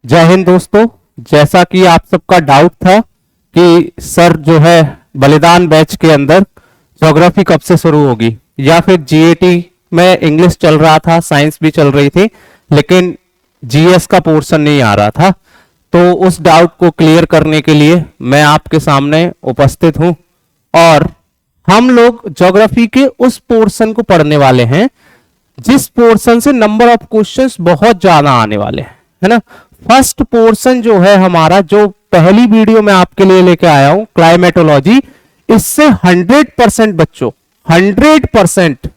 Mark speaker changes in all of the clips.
Speaker 1: जय हिंद दोस्तों। जैसा कि आप सबका डाउट था कि सर जो है बलिदान बैच के अंदर ज्योग्राफी कब से शुरू होगी, या फिर जीएटी में इंग्लिश चल रहा था, साइंस भी चल रही थी, लेकिन जीएस का पोर्शन नहीं आ रहा था। तो उस डाउट को क्लियर करने के लिए मैं आपके सामने उपस्थित हूं और हम लोग ज्योग्राफी के उस पोर्शन को पढ़ने वाले हैं जिस पोर्शन से नंबर ऑफ क्वेश्चंस बहुत ज्यादा आने वाले हैं, है ना। फर्स्ट पोर्शन जो है हमारा, जो पहली वीडियो में आपके लिए लेके आया हूं, क्लाइमेटोलॉजी, इससे 100% बच्चों 100%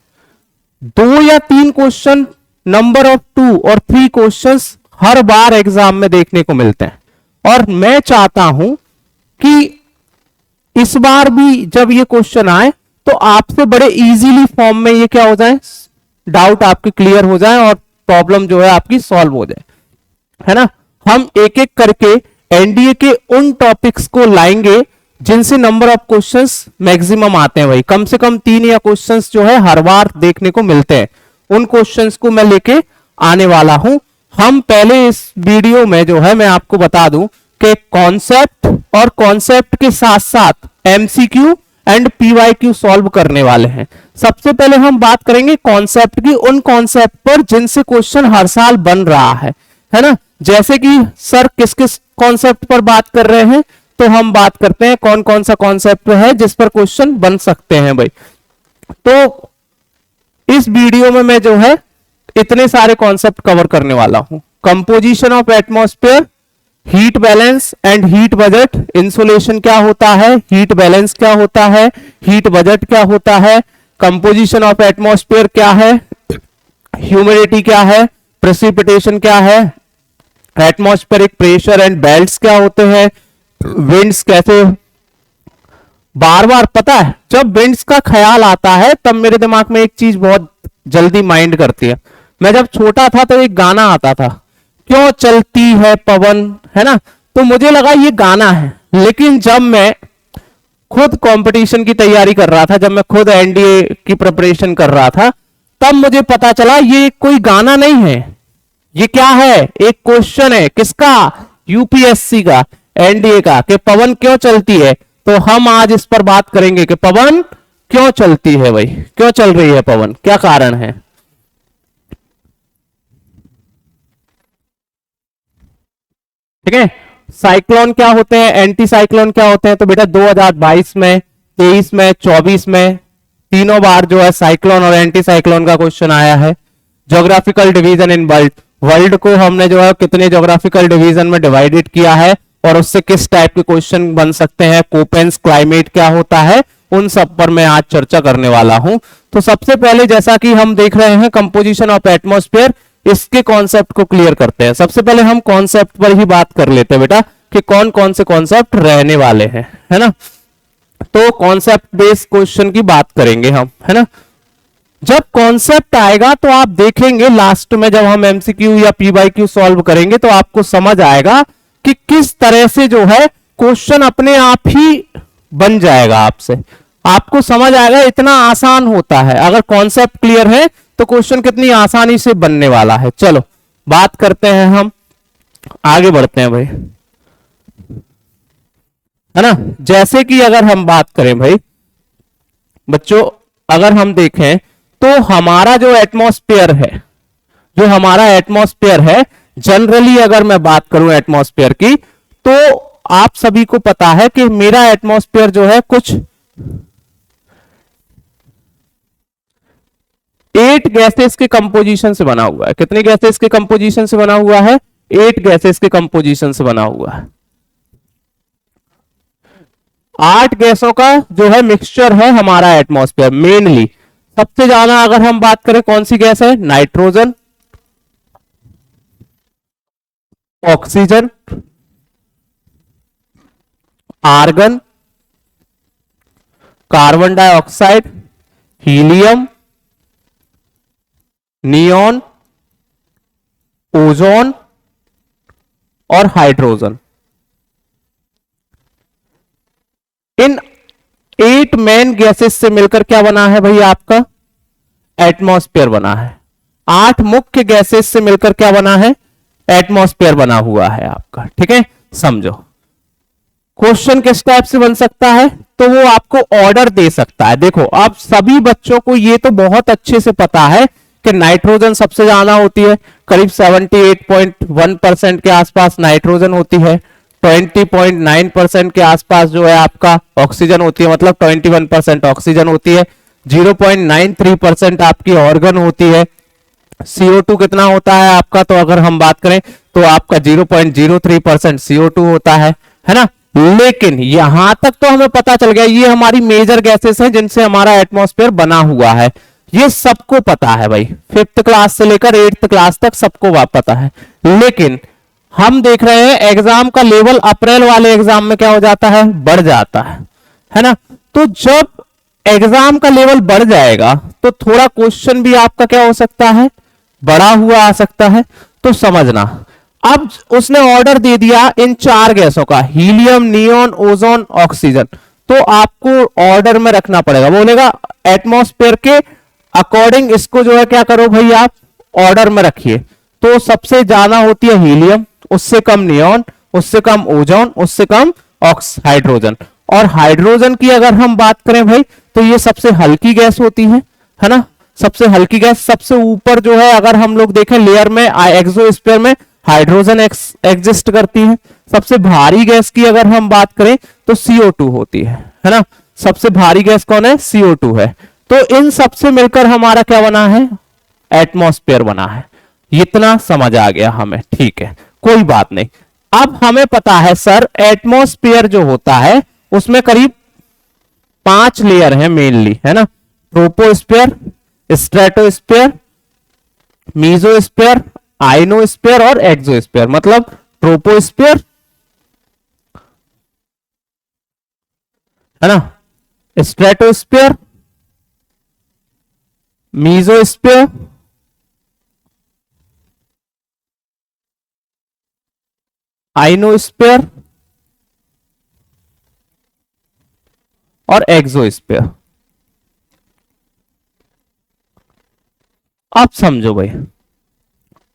Speaker 1: 2 या 3 क्वेश्चन, नंबर ऑफ 2 और 3 क्वेश्चंस हर बार एग्जाम में देखने को मिलते हैं। और मैं चाहता हूं कि इस बार भी जब ये क्वेश्चन आए तो आपसे बड़े इजीली फॉर्म में ये क्या हो जाए, डाउट आपके क्लियर हो जाए और प्रॉब्लम जो है आपकी सॉल्व हो जाए, है ना। हम एक एक करके एनडीए के उन टॉपिक्स को लाएंगे जिनसे नंबर ऑफ क्वेश्चंस मैक्सिमम आते हैं, भाई कम से कम 3 या क्वेश्चंस जो है हर बार देखने को मिलते हैं। उन क्वेश्चंस को मैं लेके आने वाला हूं। हम पहले इस वीडियो में जो है मैं आपको बता दूं कि कॉन्सेप्ट और कॉन्सेप्ट के साथ साथ एमसीक्यू एंड पीवाईक्यू सॉल्व करने वाले हैं। सबसे पहले हम बात करेंगे कॉन्सेप्ट की, उन कॉन्सेप्ट पर जिनसे क्वेश्चन हर साल बन रहा है ना। जैसे कि सर किस किस कॉन्सेप्ट पर बात कर रहे हैं, तो हम बात करते हैं कौन कौन सा कॉन्सेप्ट है जिस पर क्वेश्चन बन सकते हैं भाई। तो इस वीडियो में मैं जो है इतने सारे कॉन्सेप्ट कवर करने वाला हूं। Composition of atmosphere, heat balance and heat budget, insolation क्या होता है, हीट बैलेंस क्या होता है, हीट बजट क्या होता है, कंपोजिशन ऑफ एटमॉस्फेयर क्या है, ह्यूमिडिटी क्या है, प्रेसिपिटेशन क्या है, एटमॉस्फेरिक प्रेशर एंड बेल्ट्स क्या होते हैं, विंड्स कैसे। बार बार पता है जब विंड्स का ख्याल आता है तब मेरे दिमाग में एक चीज बहुत जल्दी माइंड करती है। मैं जब छोटा था तो एक गाना आता था, क्यों चलती है पवन, है ना। तो मुझे लगा ये गाना है, लेकिन जब मैं खुद कंपटीशन की तैयारी कर रहा था, जब मैं खुद एनडीए की प्रिपरेशन कर रहा था, तब मुझे पता चला ये कोई गाना नहीं है, ये क्या है, एक क्वेश्चन है। किसका? यूपीएससी का, एनडीए का, कि पवन क्यों चलती है। तो हम आज इस पर बात करेंगे कि पवन क्यों चलती है, भाई क्यों चल रही है पवन, क्या कारण है। ठीक है। साइक्लोन क्या होते हैं, एंटी साइक्लोन क्या होते हैं। तो बेटा 2022 में, 23 में, 24 में तीनों बार जो है साइक्लोन और एंटी साइक्लोन का क्वेश्चन आया है। Geographical division in world, world को हमने जो है कितने ज्योग्राफिकल डिवीजन में डिवाइडेड किया है और उससे किस टाइप के क्वेश्चन बन सकते हैं। कोपेंस क्लाइमेट क्या होता है, उन सब पर मैं आज चर्चा करने वाला हूं। तो सबसे पहले जैसा कि हम देख रहे हैं कंपोजिशन ऑफ एटमॉस्फेयर, इसके कॉन्सेप्ट को क्लियर करते हैं। सबसे पहले हम कॉन्सेप्ट पर ही बात कर लेते हैं बेटा कि कौन कौन से कॉन्सेप्ट रहने वाले हैं, है ना। तो कॉन्सेप्ट बेस्ड क्वेश्चन की बात करेंगे हम, है ना। जब कॉन्सेप्ट आएगा तो आप देखेंगे लास्ट में जब हम एमसीक्यू या पीवाईक्यू सॉल्व करेंगे तो आपको समझ आएगा कि किस तरह से जो है क्वेश्चन अपने आप ही बन जाएगा आपसे। आपको समझ आएगा इतना आसान होता है। अगर कॉन्सेप्ट क्लियर है तो क्वेश्चन कितनी आसानी से बनने वाला है। चलो बात करते हैं, हम आगे बढ़ते हैं भाई, है ना। जैसे कि अगर हम बात करें भाई बच्चों, अगर हम देखें तो हमारा जो एटमॉस्फेयर है, जो हमारा एटमॉस्फेयर है, जनरली अगर मैं बात करूं एटमॉस्फेयर की, तो आप सभी को पता है कि मेरा एटमॉस्फेयर जो है कुछ 8 गैसेस के कंपोजिशन से बना हुआ है। कितनी गैसेस के कंपोजिशन से बना हुआ है? 8 गैसेस के कंपोजिशन से बना हुआ है। 8 गैसों का जो है मिक्सचर है हमारा एटमॉस्फेयर। मेनली सबसे ज्यादा अगर हम बात करें कौन सी गैस है? Nitrogen, oxygen, argon, carbon dioxide, helium, neon, ozone और हाइड्रोजन। इन 8 मेन गैसेस से मिलकर क्या बना है भाई? आपका एटमॉस्फेयर बना है। 8 मुख्य गैसेस से मिलकर क्या बना है? एटमॉस्फेयर बना हुआ है आपका, ठीक है। समझो क्वेश्चन किस टाइप से बन सकता है, तो वो आपको ऑर्डर दे सकता है। देखो अब सभी बच्चों को ये तो बहुत अच्छे से पता है कि नाइट्रोजन सबसे ज्यादा होती है, करीब 78.1% के आसपास नाइट्रोजन होती है, 20.9% के आसपास जो है आपका ऑक्सीजन होती है, मतलब 21% ऑक्सीजन होती है, 0.93% आपकी ऑर्गन होती है। CO2 कितना होता है आपका, तो अगर हम बात करें तो आपका 0.03% CO2 होता है ना। लेकिन यहां तक तो हमें पता चल गया ये हमारी मेजर गैसेस हैं जिनसे हमारा एटमॉस्फेयर बना हुआ है, ये सबको पता है भाई, 5th क्लास से लेकर 8th क्लास तक सबको पता है। लेकिन हम देख रहे हैं एग्जाम का लेवल अप्रैल वाले एग्जाम में क्या हो जाता है, बढ़ जाता है ना। तो जब एग्जाम का लेवल बढ़ जाएगा तो थोड़ा क्वेश्चन भी आपका क्या हो सकता है, बढ़ा हुआ आ सकता है। तो समझना, अब उसने ऑर्डर दे दिया इन 4 गैसों का, हीलियम, नियोन, ओजोन, ऑक्सीजन, तो आपको ऑर्डर में रखना पड़ेगा। बोलेगा एटमॉस्फेयर के अकॉर्डिंग इसको जो है क्या करो भाई, आप ऑर्डर में रखिए। तो सबसे ज्यादा होती है हीलियम, उससे कम नियोन, उससे कम ओजोन, उससे कम हाइड्रोजन। और हाइड्रोजन की अगर हम बात करें भाई, तो ये सबसे हल्की गैस होती है ना, सबसे हल्की गैस। सबसे ऊपर जो है अगर हम लोग देखें लेयर में, एक्सोस्फीयर में हाइड्रोजन एग्जिस्ट करती है। सबसे भारी गैस की अगर हम बात करें तो CO2 होती है ना। सबसे भारी गैस कौन है, CO2 है। तो इन सबसे मिलकर हमारा क्या बना है, एटमॉस्फेयर बना है। इतना समझ आ गया हमें, ठीक है, कोई बात नहीं। अब हमें पता है सर एटमॉस्फेयर जो होता है उसमें करीब 5 लेयर है मेनली, है ना। ट्रोपोस्फेयर, स्ट्रेटोस्फेयर, मीजोस्फेयर, आइनोस्फेयर और एक्सोस्फेयर। मतलब ट्रोपोस्फेयर है ना, स्ट्रेटोस्फेयर, मीजोस्फेयर, आइनोस्फेयर और एक्सोस्फेयर। अब समझो भाई,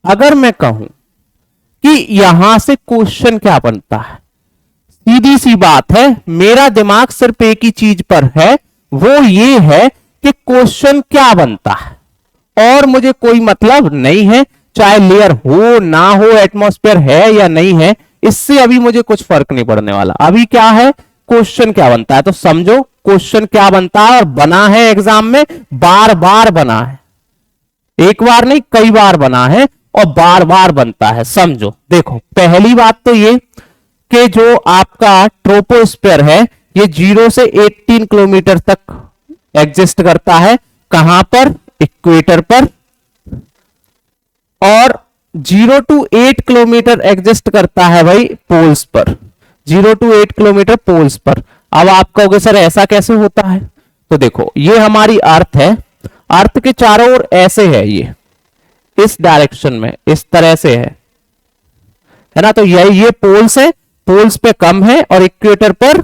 Speaker 1: अगर मैं कहूं कि यहां से क्वेश्चन क्या बनता है, सीधी सी बात है, मेरा दिमाग सिर्फ एक ही चीज पर है, वो ये है कि क्वेश्चन क्या बनता है, और मुझे कोई मतलब नहीं है चाहे लेयर हो ना हो, एटमॉस्फेयर है या नहीं है, इससे अभी मुझे कुछ फर्क नहीं पड़ने वाला। अभी क्या है, क्वेश्चन क्या बनता है। तो समझो क्वेश्चन क्या बनता है, और बना है एग्जाम में, बार बार बना है, एक बार नहीं कई बार बना है और बार बार बनता है। समझो, देखो पहली बात तो ये कि जो आपका ट्रोपोस्फेयर है ये 0 से 18 किलोमीटर तक एग्जिस्ट करता है। कहां पर, इक्वेटर पर। और 0 to 8 किलोमीटर एग्जिस्ट करता है भाई पोल्स पर, 0 to 8 किलोमीटर पोल्स पर। अब आप कहोगे सर ऐसा कैसे होता है, तो देखो ये हमारी अर्थ है, अर्थ के चारों ओर ऐसे है, ये इस डायरेक्शन में इस तरह से है ना। तो ये पोल्स है, पोल्स पे कम है और इक्वेटर पर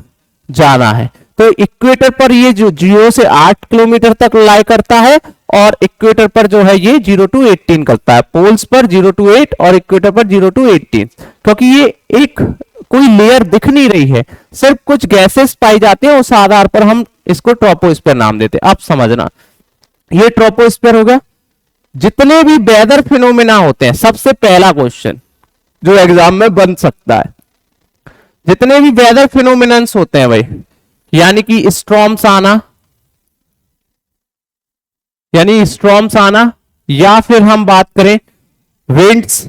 Speaker 1: ज्यादा है। तो इक्वेटर पर ये जो 0 से 8 किलोमीटर तक लाई करता है, और इक्वेटर पर जो है ये 0 to 18 करता है। पोल्स पर 0 to 8 और इक्वेटर पर 0 to 18। क्योंकि ये एक कोई लेयर दिख नहीं रही है, सिर्फ कुछ गैसेस पाई जाती हैं, उस आधार पर हम इसको ट्रोपोस्फेयर नाम देते हैं। अब समझना, ये ट्रोपोस्फेयर हो गया। जितने भी वेदर फिनोमेना होते हैं, सबसे पहला क्वेश्चन जो एग्जाम में बन सकता है, जितने भी वेदर फिनोमिनन्स होते हैं भाई, यानी कि स्टॉर्म्स आना, या फिर हम बात करें विंड्स,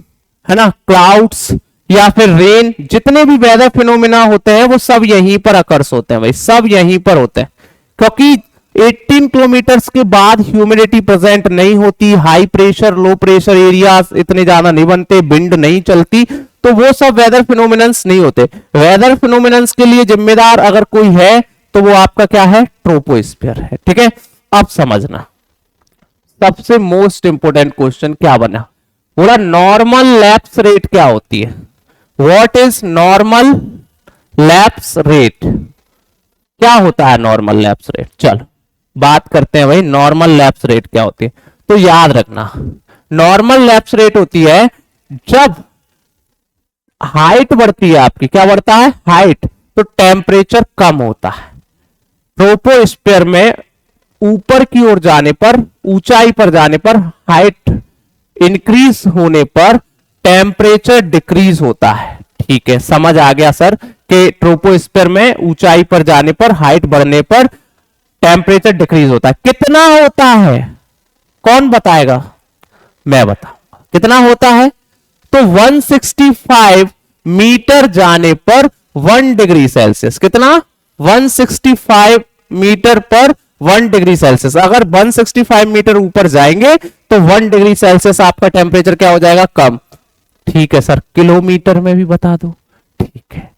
Speaker 1: है ना, क्लाउड्स, या फिर रेन, जितने भी वेदर फिनोमिना होते हैं वो सब यहीं पर अकर्स होते हैं भाई, सब यहीं पर होते हैं। क्योंकि 18 किलोमीटर्स के बाद ह्यूमिडिटी प्रेजेंट नहीं होती, high pressure low pressure areas इतने ज्यादा नहीं बनते, विंड नहीं चलती, तो वो सब वेदर फिनोमिनन्स नहीं होते। वेदर फिनोमिनन्स के लिए जिम्मेदार अगर कोई है तो वो आपका क्या है, ट्रोपोस्फियर है, ठीक है। अब समझना, सबसे मोस्ट इंपोर्टेंट क्वेश्चन क्या बना, बोला नॉर्मल लैप्स रेट क्या होती है। What is normal lapse rate, क्या होता है नॉर्मल लैप्स रेट। चलो बात करते हैं भाई, नॉर्मल लैप्स रेट क्या होती है। तो याद रखना, नॉर्मल लैप्स रेट होती है जब हाइट बढ़ती है आपकी, क्या बढ़ता है, हाइट, तो टेम्परेचर कम होता है। ट्रोपोस्फीयर में ऊपर की ओर जाने पर, ऊंचाई पर जाने पर, हाइट इंक्रीज होने पर टेम्परेचर डिक्रीज होता है। ठीक है, समझ आ गया सर कि ट्रोपोस्फीयर में ऊंचाई पर जाने पर, हाइट बढ़ने पर टेम्परेचर डिक्रीज होता है। कितना होता है, कौन बताएगा, मैं बताऊंगा कितना होता है। तो 165 मीटर जाने पर 1 डिग्री सेल्सियस, कितना, 165 मीटर पर 1 डिग्री सेल्सियस। अगर 165 मीटर ऊपर जाएंगे तो 1 डिग्री सेल्सियस आपका टेम्परेचर क्या हो जाएगा, कम। ठीक है सर, किलोमीटर में भी बता दो। ठीक है,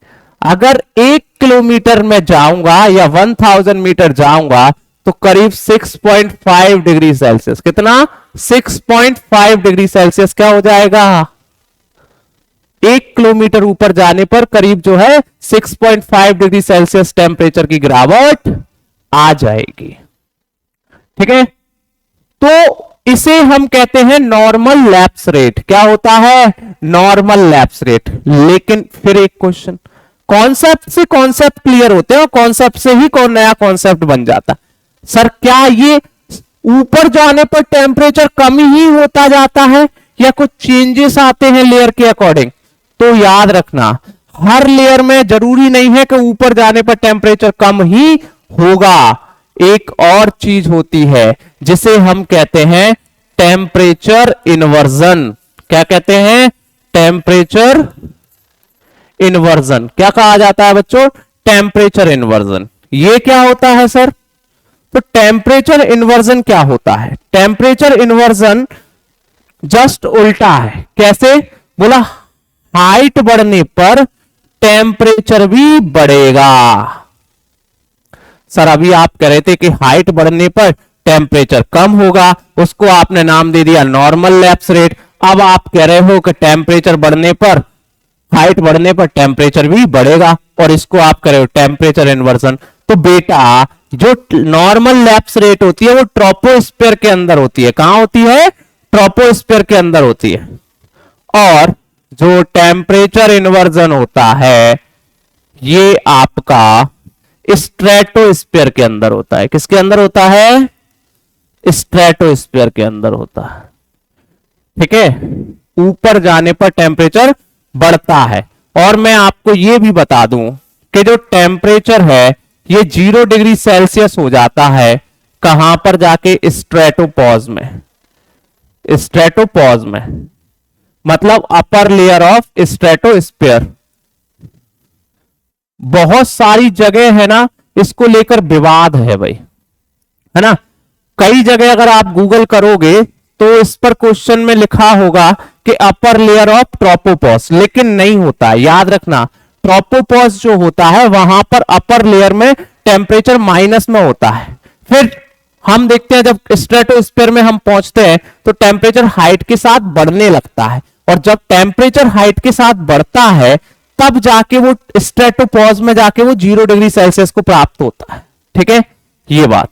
Speaker 1: अगर 1 किलोमीटर में जाऊंगा या 1000 मीटर जाऊंगा तो करीब 6.5 डिग्री सेल्सियस, कितना, 6.5 डिग्री सेल्सियस क्या हो जाएगा। 1 किलोमीटर ऊपर जाने पर करीब जो है 6.5 डिग्री सेल्सियस टेम्परेचर की गिरावट आ जाएगी। ठीक है, तो इसे हम कहते हैं नॉर्मल लैप्स रेट। क्या होता है, नॉर्मल लैप्स रेट। लेकिन फिर एक क्वेश्चन, कॉन्सेप्ट से कॉन्सेप्ट क्लियर होते हैं और कॉन्सेप्ट से ही कौन नया कॉन्सेप्ट बन जाता। सर क्या ये ऊपर जाने पर टेम्परेचर कम ही होता जाता है या कुछ चेंजेस आते हैं लेयर के अकॉर्डिंग। तो याद रखना, हर लेयर में जरूरी नहीं है कि ऊपर जाने पर टेम्परेचर कम ही होगा। एक और चीज होती है जिसे हम कहते हैं टेम्परेचर इन्वर्जन। क्या कहते हैं, टेम्परेचर इन्वर्जन। क्या कहा जाता है बच्चों, टेम्परेचर इन्वर्जन। ये क्या होता है सर, तो टेम्परेचर इन्वर्जन क्या होता है, टेम्परेचर इन्वर्जन जस्ट उल्टा है। कैसे, बोला हाइट बढ़ने पर टेम्परेचर भी बढ़ेगा। सर अभी आप कह रहे थे कि हाइट बढ़ने पर टेम्परेचर कम होगा, उसको आपने नाम दे दिया नॉर्मल लैप्स रेट। अब आप कह रहे हो कि टेम्परेचर बढ़ने पर, हाइट बढ़ने पर टेम्परेचर भी बढ़ेगा और इसको आप कह रहे हो टेम्परेचर इन्वर्जन। तो बेटा जो नॉर्मल लैप्स रेट होती है वो ट्रोपोस्फीयर के अंदर होती है। कहां होती है, ट्रोपोस्फीयर के अंदर होती है। और जो टेम्परेचर इन्वर्जन होता है ये आपका स्ट्रेटोस्फीयर के अंदर होता है। किसके अंदर होता है, स्ट्रेटोस्फीयर के अंदर होता है। ठीक है, ऊपर जाने पर टेम्परेचर बढ़ता है। और मैं आपको यह भी बता दूं कि जो टेम्परेचर है ये 0 डिग्री सेल्सियस हो जाता है कहां पर जाके, स्ट्रेटोपॉज में। स्ट्रेटोपॉज में मतलब अपर लेयर ऑफ स्ट्रेटोस्फीयर। बहुत सारी जगह है ना इसको लेकर विवाद है भाई, है ना। कई जगह अगर आप गूगल करोगे तो इस पर क्वेश्चन में लिखा होगा कि अपर लेयर ऑफ ट्रोपोपॉज, लेकिन नहीं होता। याद रखना, ट्रोपोपॉज जो होता है वहां पर अपर लेयर में टेम्परेचर माइनस में होता है। फिर हम देखते हैं जब स्ट्रेटोस्फीयर में हम पहुंचते हैं तो टेम्परेचर हाइट के साथ बढ़ने लगता है, और जब टेम्परेचर हाइट के साथ बढ़ता है तब जाके वो स्ट्रेटोपॉज में जाके वो 0 डिग्री सेल्सियस को प्राप्त होता है। ठीक है, ये बात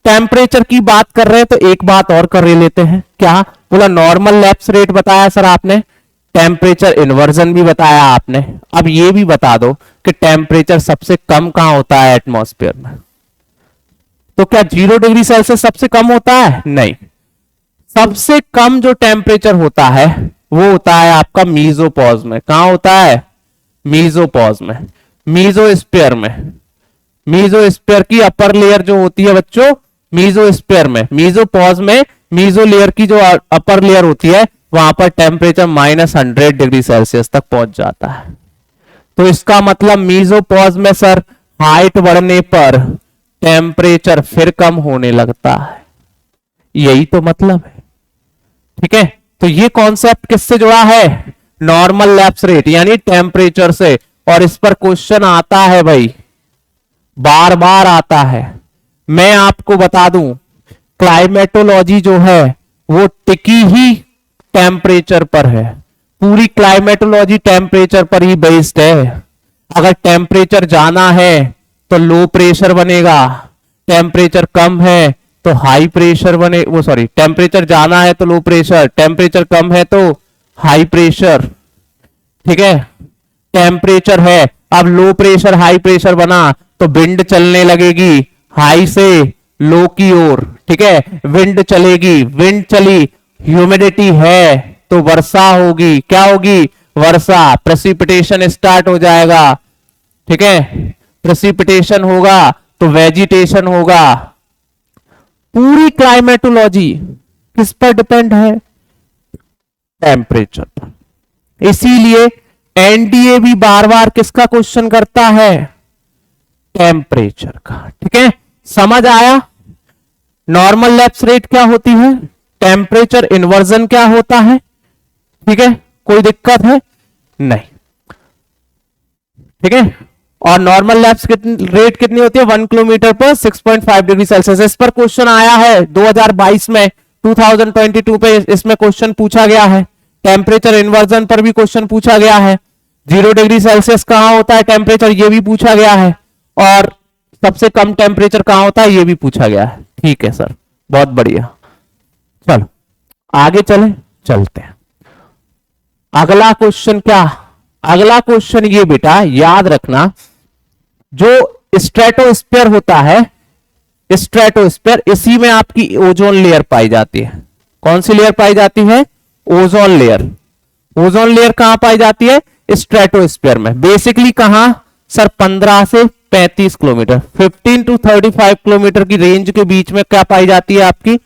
Speaker 1: टेम्परेचर की बात कर रहे हैं तो एक बात और कर लेते हैं। क्या बोला, नॉर्मल लैप्स रेट बताया सर आपने, टेम्परेचर इन्वर्जन भी बताया आपने। अब ये भी बता दो कि टेम्परेचर सबसे कम कहां होता है, एटमॉस्फेयर में। तो क्या 0 डिग्री सेल्सियस सबसे कम होता है, नहीं। सबसे कम जो टेम्परेचर होता है वो होता है आपका मीजोपॉज में। कहां होता है, मीजोपॉज में, मीजोस्फीयर में। मीजोस्फीयर की अपर लेयर जो होती है बच्चों, मीजोस्फीयर में, मीजोपॉज में मीजो लेयर की जो अपर लेयर होती है वहां पर टेम्परेचर -100 डिग्री सेल्सियस तक पहुंच जाता है। तो इसका मतलब मीजोपॉज में सर हाइट बढ़ने पर टेम्परेचर फिर कम होने लगता है। यही तो मतलब है। ठीक है, तो ये कॉन्सेप्ट किससे जुड़ा है, नॉर्मल लैप्स रेट यानी टेम्परेचर से। और इस पर क्वेश्चन आता है भाई, बार बार आता है। मैं आपको बता दूं, क्लाइमेटोलॉजी जो है वो टिकी ही टेम्परेचर पर है। पूरी क्लाइमेटोलॉजी टेम्परेचर पर ही बेस्ड है। अगर टेम्परेचर जाना है तो लो प्रेशर बनेगा, टेम्परेचर कम है तो हाई प्रेशर बने, वो सॉरी, टेम्परेचर जाना है तो लो प्रेशर, टेम्परेचर कम है तो हाई प्रेशर। ठीक है, टेम्परेचर है, अब लो प्रेशर हाई प्रेशर बना तो विंड चलने लगेगी हाई से लो की ओर, ठीक है, विंड चलेगी, विंड चली, ह्यूमिडिटी है तो वर्षा होगी, क्या होगी, वर्षा, प्रेसिपिटेशन स्टार्ट हो जाएगा, ठीक है, प्रेसिपिटेशन होगा तो वेजिटेशन होगा। पूरी क्लाइमेटोलॉजी किस पर डिपेंड है, टेम्परेचर पर। इसीलिए एनडीए भी बार बार किसका क्वेश्चन करता है, टेम्परेचर का, ठीक है, समझ आया। नॉर्मल लैप्स रेट क्या होती है, टेम्परेचर इन्वर्जन क्या होता है, ठीक है, कोई दिक्कत है नहीं, ठीक है। और नॉर्मल लैप्स रेट कितनी होती है, 1 किलोमीटर पर 6.5 डिग्री सेल्सियस। इस पर क्वेश्चन आया है 2022 में, 2022 पे इसमें क्वेश्चन पूछा गया है। टेम्परेचर इन्वर्जन पर भी क्वेश्चन पूछा गया है। 0 डिग्री सेल्सियस कहां होता है टेम्परेचर, ये भी पूछा गया है। और सबसे कम टेम्परेचर कहां होता है, ये भी पूछा गया है। ठीक है सर, बहुत बढ़िया। चलो आगे चलते हैं। अगला क्वेश्चन क्या, अगला क्वेश्चन ये बेटा याद रखना, जो स्ट्रेटोस्फीयर होता है, स्ट्रेटोस्फीयर, इसी में आपकी ओजोन लेयर पाई जाती है। कौन सी लेयर पाई जाती है, ओजोन लेयर। ओजोन लेयर कहां पाई जाती है, स्ट्रेटोस्फीयर में। बेसिकली कहां सर, 15 से 35 किलोमीटर, 15 to 35 किलोमीटर की रेंज के बीच में क्या पाई जाती है, आपकी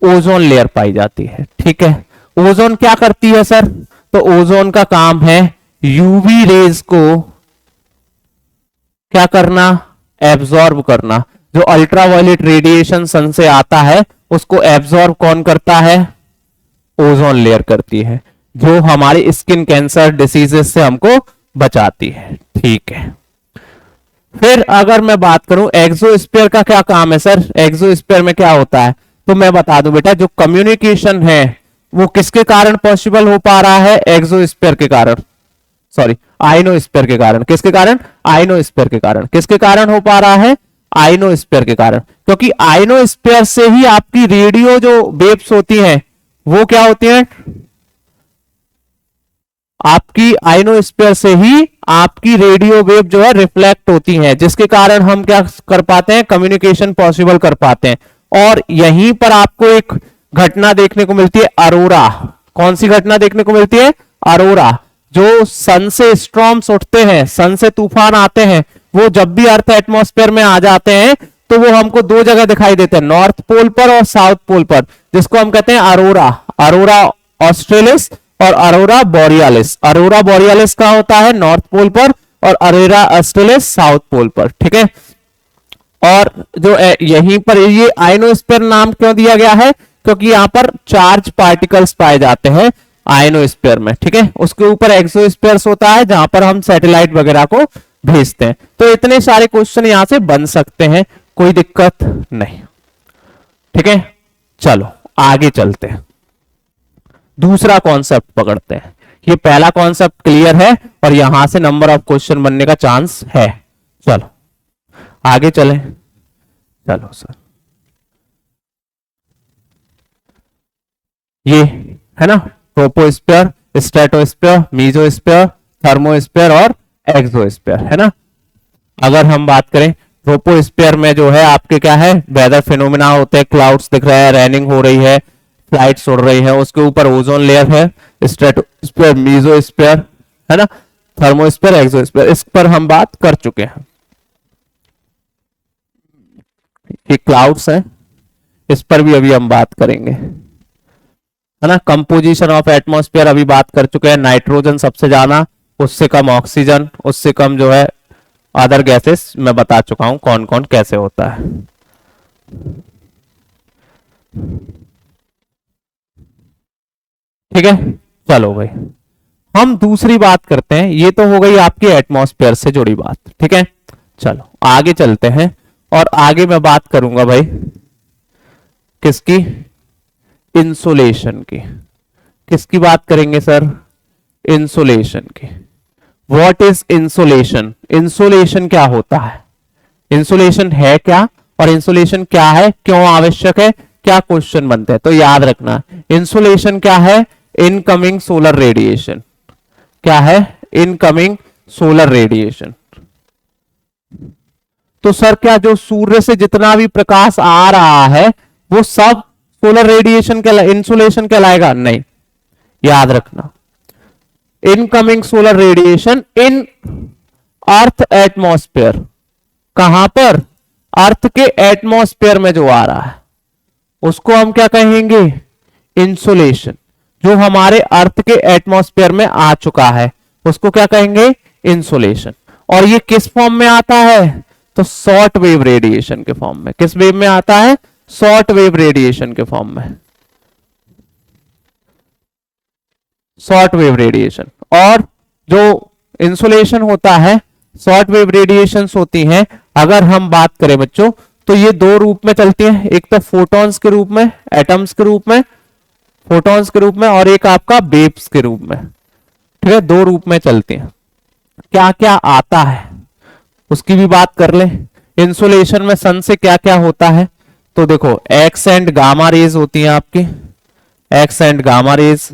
Speaker 1: ओजोन लेयर पाई जाती है। ठीक है, ओजोन क्या करती है सर, तो ओजोन का काम है यूवी रेज को क्या करना, एब्जॉर्ब करना। जो अल्ट्रावायलेट रेडिएशन सन से आता है उसको एब्जॉर्ब कौन करता है, ओजोन लेयर करती है, जो हमारे स्किन कैंसर डिसीजेस से हमको बचाती है। ठीक है, फिर अगर मैं बात करूं एक्सोस्फीयर का क्या काम है सर, एक्सोस्फीयर में क्या होता है, तो मैं बता दूं बेटा, जो कम्युनिकेशन है वो किसके कारण पॉसिबल हो पा रहा है, एक्सोस्फीयर के कारण, सॉरी आइनोस्फीयर के कारण। किसके कारण, आइनोस्फीयर के कारण। किसके कारण हो पा रहा है, आइनोस्फीयर के कारण, क्योंकि आइनोस्फीयर से ही आपकी रेडियो जो वेव्स होती हैं वो क्या होती हैं, आपकी आइनोस्फीयर से ही आपकी रेडियो वेव जो है रिफ्लेक्ट होती हैं, जिसके कारण हम क्या कर पाते हैं, कम्युनिकेशन पॉसिबल कर पाते हैं। और यहीं पर आपको एक घटना देखने को मिलती है, अरोरा। कौन सी घटना देखने को मिलती है, अरोरा। जो सन से स्टॉर्म्स उठते हैं, सन से तूफान आते हैं, वो जब भी अर्थ एटमॉस्फेयर में आ जाते हैं तो वो हमको दो जगह दिखाई देते हैं, नॉर्थ पोल पर और साउथ पोल पर, जिसको हम कहते हैं अरोरा। अरोरा ऑस्ट्रेलिस और अरोरा बोरियालिस। अरोरा बोरियालिस कहां होता है, नॉर्थ पोल पर, और अरोरा ऑस्ट्रेलिस साउथ पोल पर। ठीक है, और जो यहीं पर ये आइनोस्फीयर नाम क्यों दिया गया है, क्योंकि यहां पर चार्ज पार्टिकल्स पाए जाते हैं आइनोस्फीयर में। ठीक है, उसके ऊपर एक्सोस्फीयर होता है जहां पर हम सैटेलाइट वगैरह को भेजते हैं। तो इतने सारे क्वेश्चन यहां से बन सकते हैं, कोई दिक्कत नहीं। ठीक है, चलो आगे चलते हैं, दूसरा कॉन्सेप्ट पकड़ते हैं। ये पहला कॉन्सेप्ट क्लियर है और यहां से नंबर ऑफ क्वेश्चन बनने का चांस है। चलो आगे चलें, चलो सर, ये है ना, ट्रोपोस्फीयर, स्ट्रेटोस्फीयर, मीजोस्फीयर, थर्मोस्फीयर और एक्सोस्फीयर, है ना। अगर हम बात करें ट्रोपोस्फीयर में जो है आपके क्या है, वेदर फिनोमिना होते हैं, क्लाउड्स दिख रहे हैं, रेनिंग हो रही है, फ्लाइट्स उड़ रही है, उसके ऊपर ओजोन लेयर है। स्ट्रेटोस्फीयर, मीजोस्फीयर, है ना, थर्मोस्फीयर, एक्सोस्फीयर, इस पर हम बात कर चुके हैं। ये क्लाउड्स हैं, इस पर भी अभी हम बात करेंगे, है ना। कंपोजिशन ऑफ एटमॉस्फेयर अभी बात कर चुके हैं, नाइट्रोजन सबसे ज्यादा, उससे कम ऑक्सीजन, उससे कम जो है अदर गैसेस, मैं बता चुका हूं कौन कौन कैसे होता है। ठीक है, चलो भाई हम दूसरी बात करते हैं। ये तो हो गई आपकी एटमॉस्फेयर से जुड़ी बात। ठीक है, चलो आगे चलते हैं, और आगे मैं बात करूंगा भाई किसकी, इंसुलेशन की। किसकी बात करेंगे सर, इंसुलेशन की। व्हाट इज इंसुलेशन, इंसुलेशन क्या होता है, इंसुलेशन है क्या, और इंसुलेशन क्या है, क्यों आवश्यक है, क्या क्वेश्चन बनते हैं। तो याद रखना, इंसुलेशन क्या है, इनकमिंग सोलर रेडिएशन। क्या है, इनकमिंग सोलर रेडिएशन। तो सर क्या जो सूर्य से जितना भी प्रकाश आ रहा है वो सब सोलर रेडिएशन इंसुलेशन कहलाएगा? नहीं, याद रखना, incoming solar radiation in earth atmosphere, कहां पर? अर्थ के एटमॉस्फेयर में जो आ रहा है उसको हम क्या कहेंगे? इंसुलेशन। जो हमारे अर्थ के एटमॉस्फेयर में आ चुका है उसको क्या कहेंगे? इंसुलेशन। और ये किस फॉर्म में आता है? तो शॉर्ट वेव रेडिएशन के फॉर्म में। किस वेव में आता है? शॉर्ट वेव रेडिएशन के फॉर्म में, शॉर्ट वेव रेडिएशन। और जो इंसुलेशन होता है, शॉर्ट वेव रेडिएशंस होती हैं, अगर हम बात करें बच्चों तो ये दो रूप में चलती हैं, एक तो फोटॉन्स के रूप में, एटम्स के रूप में, फोटॉन्स के रूप में, और एक आपका वेव्स के रूप में। ठीक है, दो रूप में चलती हैं। क्या क्या आता है उसकी भी बात कर ले। इंसुलेशन में सन से क्या क्या होता है? तो देखो एक्स एंड गामा रेज होती हैं आपकी, एक्स एंड गामा रेज।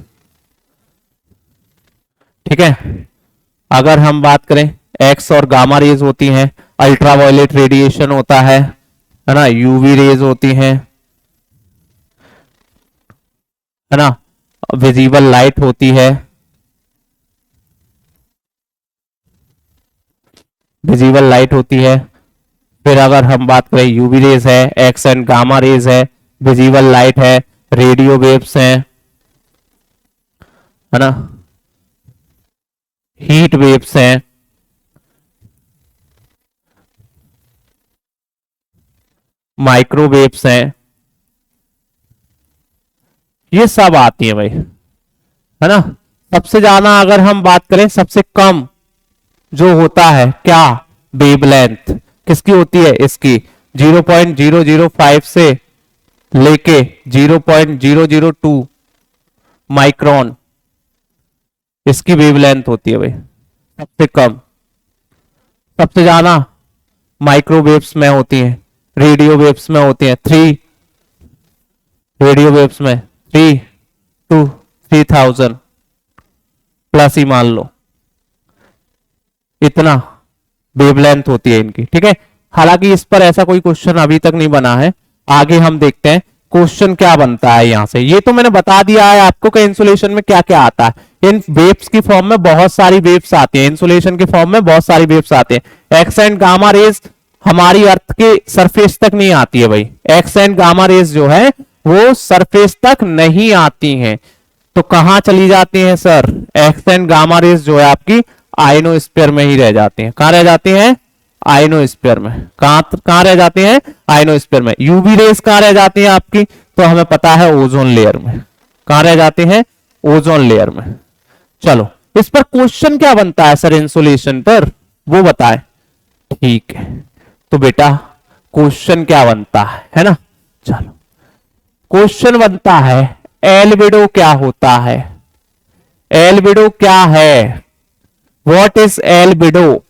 Speaker 1: ठीक है, अगर हम बात करें एक्स और गामा रेज होती हैं, अल्ट्रावायलेट रेडिएशन होता है ना, यूवी रेज होती हैं, है ना, विजिबल लाइट होती है, विजिबल लाइट होती है। फिर अगर हम बात करें यूवी रेज है, एक्स एंड गामा रेज है, विजिबल लाइट है, रेडियो वेव्स हैं, है ना, हीट वेव्स हैं, माइक्रोवेव्स हैं, ये सब आती है भाई, है ना। सबसे ज्यादा अगर हम बात करें, सबसे कम जो होता है क्या? वेवलेंथ किसकी होती है? इसकी 0.005 से लेके 0.002 माइक्रोन इसकी वेवलेंथ होती है भाई, सबसे कम। सबसे ज्यादा माइक्रोवेव्स में होती है, रेडियो वेव्स में होती है, 3 रेडियो वेव्स में 3 to 3000 प्लस ही मान लो, इतना वेवलेंथ होती है इनकी। ठीक है, हालांकि इस पर ऐसा कोई क्वेश्चन अभी तक नहीं बना है। आगे हम देखते हैं क्वेश्चन क्या बनता है यहां से। ये तो मैंने बता दिया है आपको कि इंसुलेशन में क्या क्या आता है। इन वेव्स की फॉर्म में बहुत सारी वेव्स आती हैं, इंसुलेशन के फॉर्म में बहुत सारी वेव्स आती हैं। एक्स एंड गामा रेज हमारी अर्थ के सरफेस तक नहीं आती है भाई, एक्स एंड गामा रेज जो है वो सरफेस तक नहीं आती हैं। तो कहां चली जाती हैं sir? X and gamma rays जो है आपकी आयनोस्फीयर में ही रह जाती हैं। कहां रह जाती हैं? आयनोस्फीयर में। कहां रह जाती हैं? आयनोस्फीयर में। यूवी रेज कहां रह जाती हैं आपकी? तो हमें पता है ओजोन लेयर में। कहां रह जाती हैं? ओजोन लेयर में। चलो, इस पर क्वेश्चन क्या बनता है सर इंसुलेशन पर, वो बताए। ठीक है, तो बेटा क्वेश्चन क्या बनता है ना। चलो, क्वेश्चन बनता है एल्बिडो क्या होता है? एल्बिडो क्या है? What is albedo?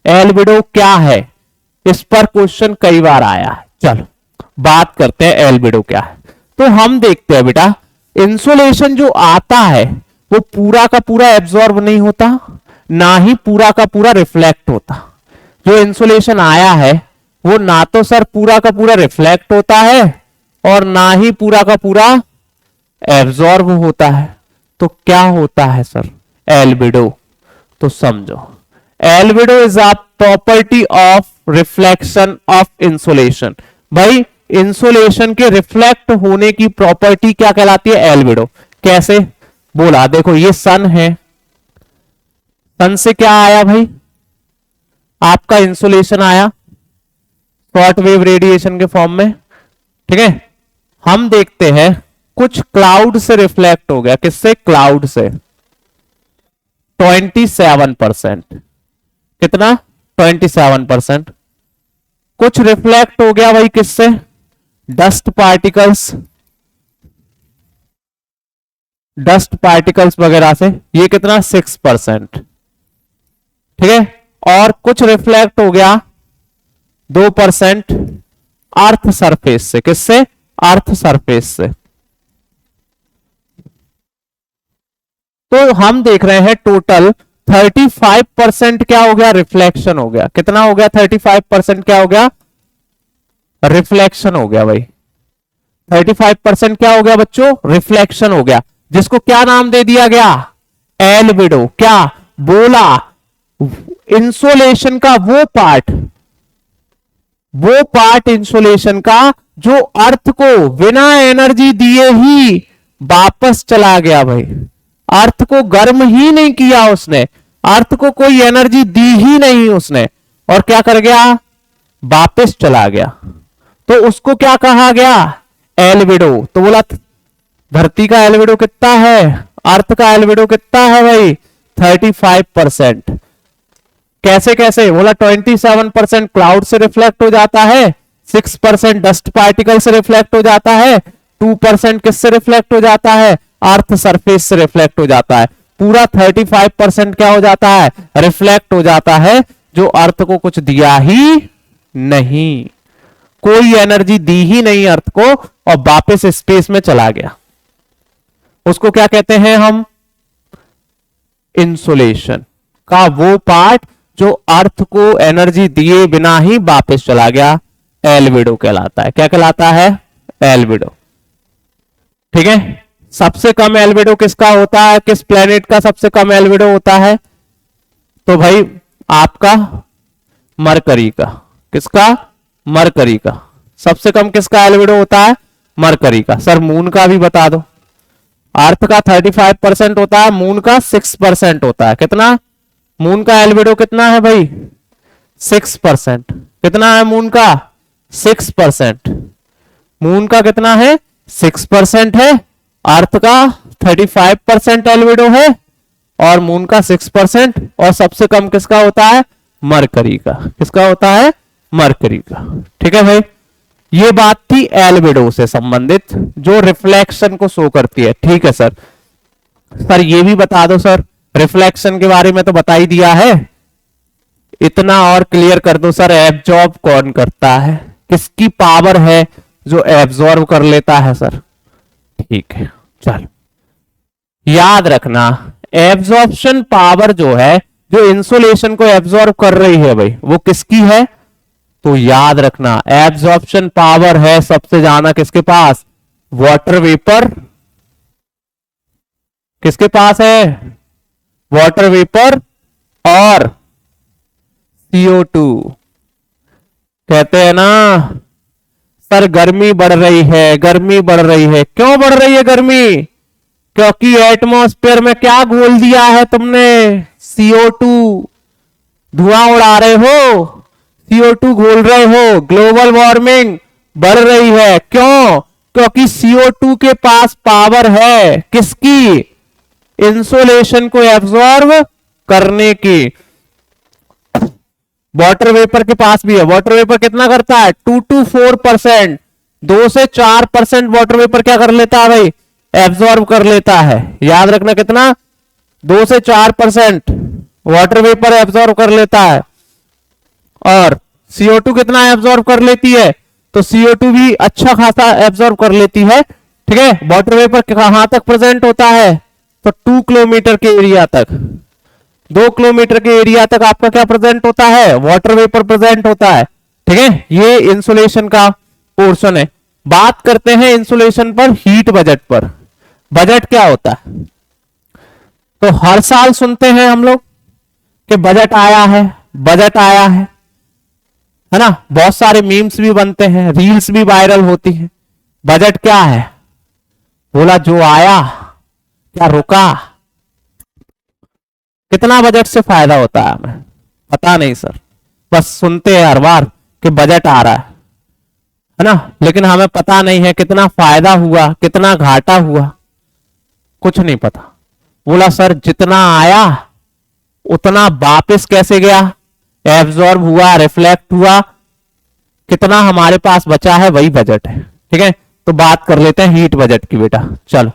Speaker 1: एल्बिडो क्या है? इस पर क्वेश्चन कई बार आया है। चलो बात करते हैं एल्बिडो क्या है। तो हम देखते हैं बेटा, इंसुलेशन जो आता है वो पूरा का पूरा एब्जॉर्ब नहीं होता, ना ही पूरा का पूरा रिफ्लेक्ट होता। जो इंसुलेशन आया है वो ना तो सर पूरा का पूरा रिफ्लेक्ट होता है और ना ही पूरा का पूरा एब्जॉर्ब होता है। तो क्या होता है सर? एल्बिडो। तो समझो, albedo is a property of reflection of insolation. भाई इंसुलेशन के रिफ्लेक्ट होने की प्रॉपर्टी क्या कहलाती है? एल्बिडो। कैसे बोला? देखो ये सन है, सन से क्या आया भाई? आपका इंसुलेशन आया शॉर्ट वेव रेडिएशन के फॉर्म में। ठीक है, हम देखते हैं कुछ क्लाउड से रिफ्लेक्ट हो गया। किससे? क्लाउड से। 27%। कितना? 27%। कुछ रिफ्लेक्ट हो गया भाई किससे? डस्ट पार्टिकल्स, डस्ट पार्टिकल्स वगैरह से। ये कितना? 6%। ठीक है, और कुछ रिफ्लेक्ट हो गया 2% अर्थ सरफेस से। किससे? अर्थ सरफेस से। तो हम देख रहे हैं टोटल 35% क्या हो गया, रिफ्लेक्शन हो गया। कितना हो गया, 35% क्या हो गया, रिफ्लेक्शन हो गया भाई। 35% क्या हो गया बच्चों, रिफ्लेक्शन हो गया, जिसको क्या नाम दे दिया गया, एल्बिडो। क्या बोला, इंसोलेशन का वो पार्ट इंसुलेशन का जो अर्थ को बिना एनर्जी दिए ही वापस चला गया भाई। अर्थ को गर्म ही नहीं किया उसने, अर्थ को कोई एनर्जी दी ही नहीं उसने, और क्या कर गया, वापस चला गया। तो उसको क्या कहा गया, एल्बिडो। तो बोला धरती का एल्बिडो कितना है, अर्थ का एल्बिडो कितना है भाई, 35%। कैसे कैसे, बोला 27% क्लाउड से रिफ्लेक्ट हो जाता है, 6% डस्ट पार्टिकल से रिफ्लेक्ट हो जाता है, 2% किससे रिफ्लेक्ट हो जाता है, अर्थ सरफेस से रिफ्लेक्ट हो जाता है। पूरा 35% क्या हो जाता है, रिफ्लेक्ट हो जाता है, जो अर्थ को कुछ दिया ही नहीं, कोई एनर्जी दी ही नहीं अर्थ को, और वापस स्पेस में चला गया। उसको क्या कहते हैं हम, इंसुलेशन का वो पार्ट जो अर्थ को एनर्जी दिए बिना ही वापस चला गया, एल्बिडो कहलाता है। क्या कहलाता है, एल्बिडो। ठीक है, सबसे कम एल्बिडो किसका होता है, किस प्लेनेट का सबसे कम एल्बिडो होता है, तो भाई आपका मरकरी का। किसका, मरकरी का। सबसे कम किसका एल्बिडो होता है, मरकरी का। सर मून का भी बता दो। अर्थ का 35% होता है, मून का 6% होता है। कितना, मून का एल्बिडो कितना है भाई, 6%। कितना है मून का, 6%। मून का कितना है, 6% है। अर्थ का 35% एल्बिडो है, और मून का 6%। और सबसे कम किसका होता है, मरकरी का। किसका होता है, मरकरी का। ठीक है भाई, ये बात थी एल्बिडो से संबंधित, जो रिफ्लेक्शन को शो करती है। ठीक है सर, सर ये भी बता दो सर, रिफ्लेक्शन के बारे में तो बता ही दिया है, इतना और क्लियर कर दो सर, एब्जॉर्ब कौन करता है, किसकी पावर है जो एब्जॉर्ब कर लेता है सर। ठीक है, चलो याद रखना, एब्जॉर्प्शन पावर जो है, जो इंसुलेशन को एब्जॉर्ब कर रही है भाई, वो किसकी है, तो याद रखना एब्जॉर्प्शन पावर है सबसे ज्यादा किसके पास, वाटर वेपर। किसके पास है, वाटर वेपर और CO2। कहते हैं ना सर गर्मी बढ़ रही है, गर्मी बढ़ रही है। क्यों बढ़ रही है गर्मी, क्योंकि एटमॉस्फेयर में क्या घोल दिया है तुमने, CO2। धुआं उड़ा रहे हो, CO2 घोल रहे हो, ग्लोबल वार्मिंग बढ़ रही है। क्यों, क्योंकि CO2 के पास पावर है किसकी, इंसुलेशन को एब्जॉर्ब करने की। वाटर वेपर के पास भी है। वाटर वेपर कितना करता है, 2 to 4%, 2 से 4% वाटर वेपर क्या कर लेता है भाई, एब्जॉर्ब कर लेता है। याद रखना कितना, 2 से 4% वाटर वेपर एब्जॉर्ब कर लेता है। और CO2 कितना एब्जॉर्ब कर लेती है, तो CO2 भी अच्छा खासा एब्जॉर्ब कर लेती है। ठीक है, वाटर वेपर कहां तक प्रेजेंट होता है, तो 2 किलोमीटर के एरिया तक, 2 किलोमीटर के एरिया तक आपका क्या प्रेजेंट होता है, वाटर वेपर प्रेजेंट होता है। ठीक है, ये इंसुलेशन का पोर्शन है। बात करते हैं इंसुलेशन पर हीट बजट पर। बजट क्या होता है, तो हर साल सुनते हैं हम लोग कि बजट आया है, बजट आया है ना। बहुत सारे मीम्स भी बनते हैं, रील्स भी वायरल होती है। बजट क्या है, बोला जो आया क्या रुका। कितना बजट से फायदा होता है हमें पता नहीं सर, बस सुनते हैं हर बार कि बजट आ रहा है ना, लेकिन हमें पता नहीं है कितना फायदा हुआ, कितना घाटा हुआ, कुछ नहीं पता। बोला सर जितना आया उतना वापस कैसे गया, एब्जॉर्ब हुआ, रिफ्लेक्ट हुआ, कितना हमारे पास बचा है, वही बजट है। ठीक है, तो बात कर लेते हैं हीट बजट की बेटा। चलो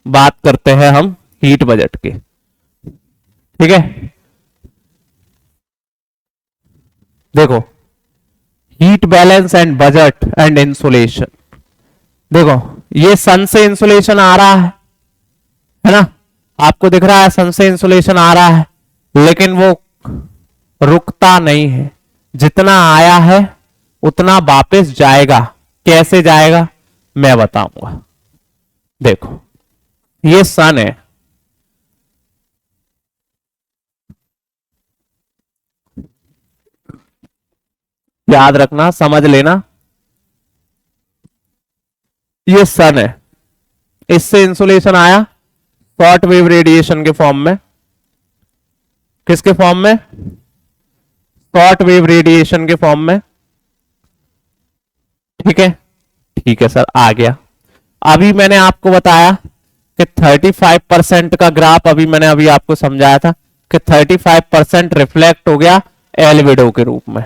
Speaker 1: बात करते हैं हम हीट बजट की। ठीक है, देखो heat balance and budget and insolation. देखो ये सन से इंसुलेशन आ रहा है ना, आपको दिख रहा है सन से इंसुलेशन आ रहा है, लेकिन वो रुकता नहीं है, जितना आया है उतना वापस जाएगा। कैसे जाएगा मैं बताऊंगा। देखो ये सन है, याद रखना, समझ लेना, ये सन है, इससे इंसुलेशन आया शॉर्ट वेव रेडिएशन के फॉर्म में। किसके फॉर्म में? शॉर्ट वेव रेडिएशन के फॉर्म में। ठीक है, ठीक है सर, आ गया। अभी मैंने आपको बताया कि 35% का ग्राफ अभी मैंने अभी आपको समझाया था कि 35% रिफ्लेक्ट हो गया एल्बिडो के रूप में।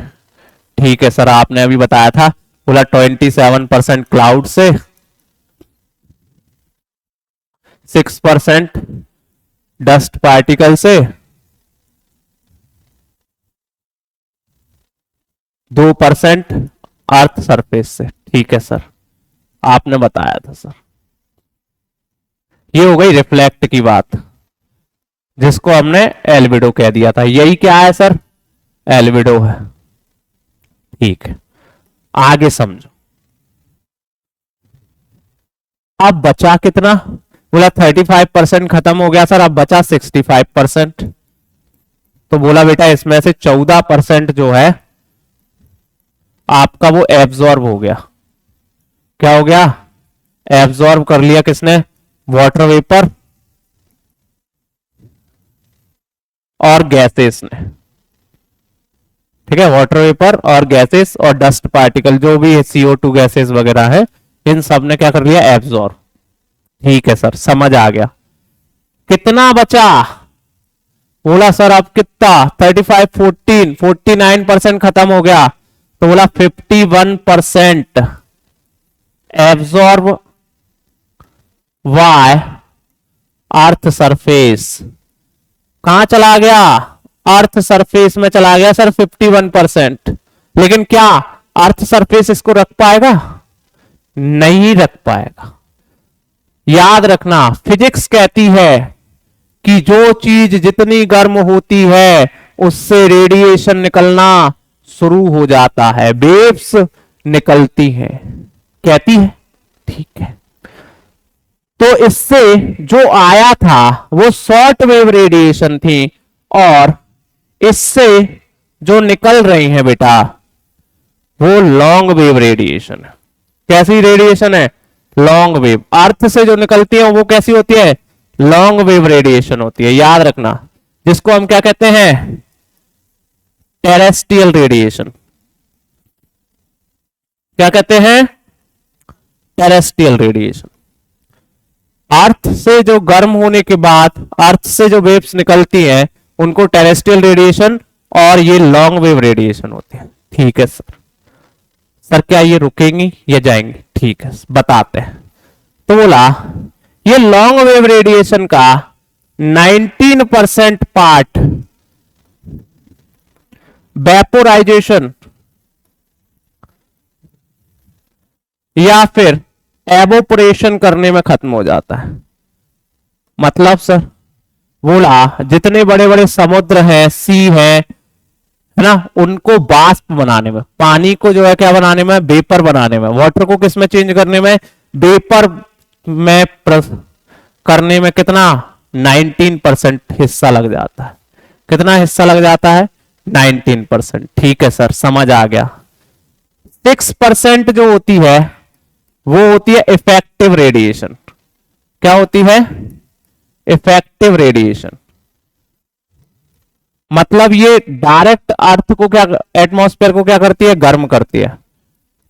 Speaker 1: ठीक है सर, आपने अभी बताया था, बोला 27% क्लाउड से, 6% डस्ट पार्टिकल से, 2% अर्थ सरफेस से। ठीक है सर, आपने बताया था सर। ये हो गई रिफ्लेक्ट की बात, जिसको हमने एल्बिडो कह दिया था। यही क्या है सर? एल्बिडो है। ठीक है, आगे समझो। अब बचा कितना? बोला 35% खत्म हो गया सर, अब बचा 65%। तो बोला बेटा इसमें से 14% जो है आपका वो एब्जॉर्ब हो गया। क्या हो गया? एब्जॉर्ब कर लिया किसने? वाटर वेपर और गैसेस ने। ठीक है, वाटर वेपर और गैसेस और डस्ट पार्टिकल जो भी है, CO2 गैसेस वगैरह है, इन सब ने क्या कर लिया? एब्जॉर्ब। ठीक है सर, समझ आ गया। कितना बचा? बोला सर अब कितना? 35, 14, 49% खत्म हो गया। तो बोला 51% एब्जॉर्ब वाई अर्थ सरफेस। कहां चला गया? अर्थ सरफेस में चला गया सर 51%। लेकिन क्या अर्थ सरफेस इसको रख पाएगा? नहीं रख पाएगा। याद रखना, फिजिक्स कहती है कि जो चीज जितनी गर्म होती है उससे रेडिएशन निकलना शुरू हो जाता है, वेव्स निकलती हैं, कहती है। ठीक है, तो इससे जो आया था वो शॉर्ट वेव रेडिएशन थी, और इससे जो निकल रही है बेटा वो लॉन्ग वेव रेडिएशन है। कैसी रेडिएशन है? Long wave. अर्थ से जो निकलती है वो कैसी होती है? लॉन्ग वेव रेडिएशन होती है। याद रखना, जिसको हम क्या कहते हैं? Terrestrial radiation. क्या कहते हैं? Terrestrial radiation. अर्थ से जो गर्म होने के बाद अर्थ से जो वेव्स निकलती हैं उनको टेरेस्ट्रियल रेडिएशन और ये लॉन्ग वेव रेडिएशन होते हैं। ठीक है सर। सर क्या ये रुकेंगी या जाएंगी? ठीक है, बताते हैं। तो बोला ये लॉन्ग वेव रेडिएशन का 19% पार्ट वेपोराइजेशन या फिर एवोपरेशन करने में खत्म हो जाता है। मतलब सर, बोला जितने बड़े बड़े समुद्र हैं, सी है ना, उनको वाष्प बनाने में, पानी को जो है क्या बनाने में? वेपर बनाने में। वाटर को किस में चेंज करने में? वेपर में करने में कितना? 19% हिस्सा लग जाता है। कितना हिस्सा लग जाता है? 19%। ठीक है सर, समझ आ गया। 6% जो होती है वो होती है इफेक्टिव रेडिएशन। क्या होती है? Effective radiation. मतलब ये डायरेक्ट अर्थ को क्या, एटमॉस्फेयर को क्या करती है? गर्म करती है।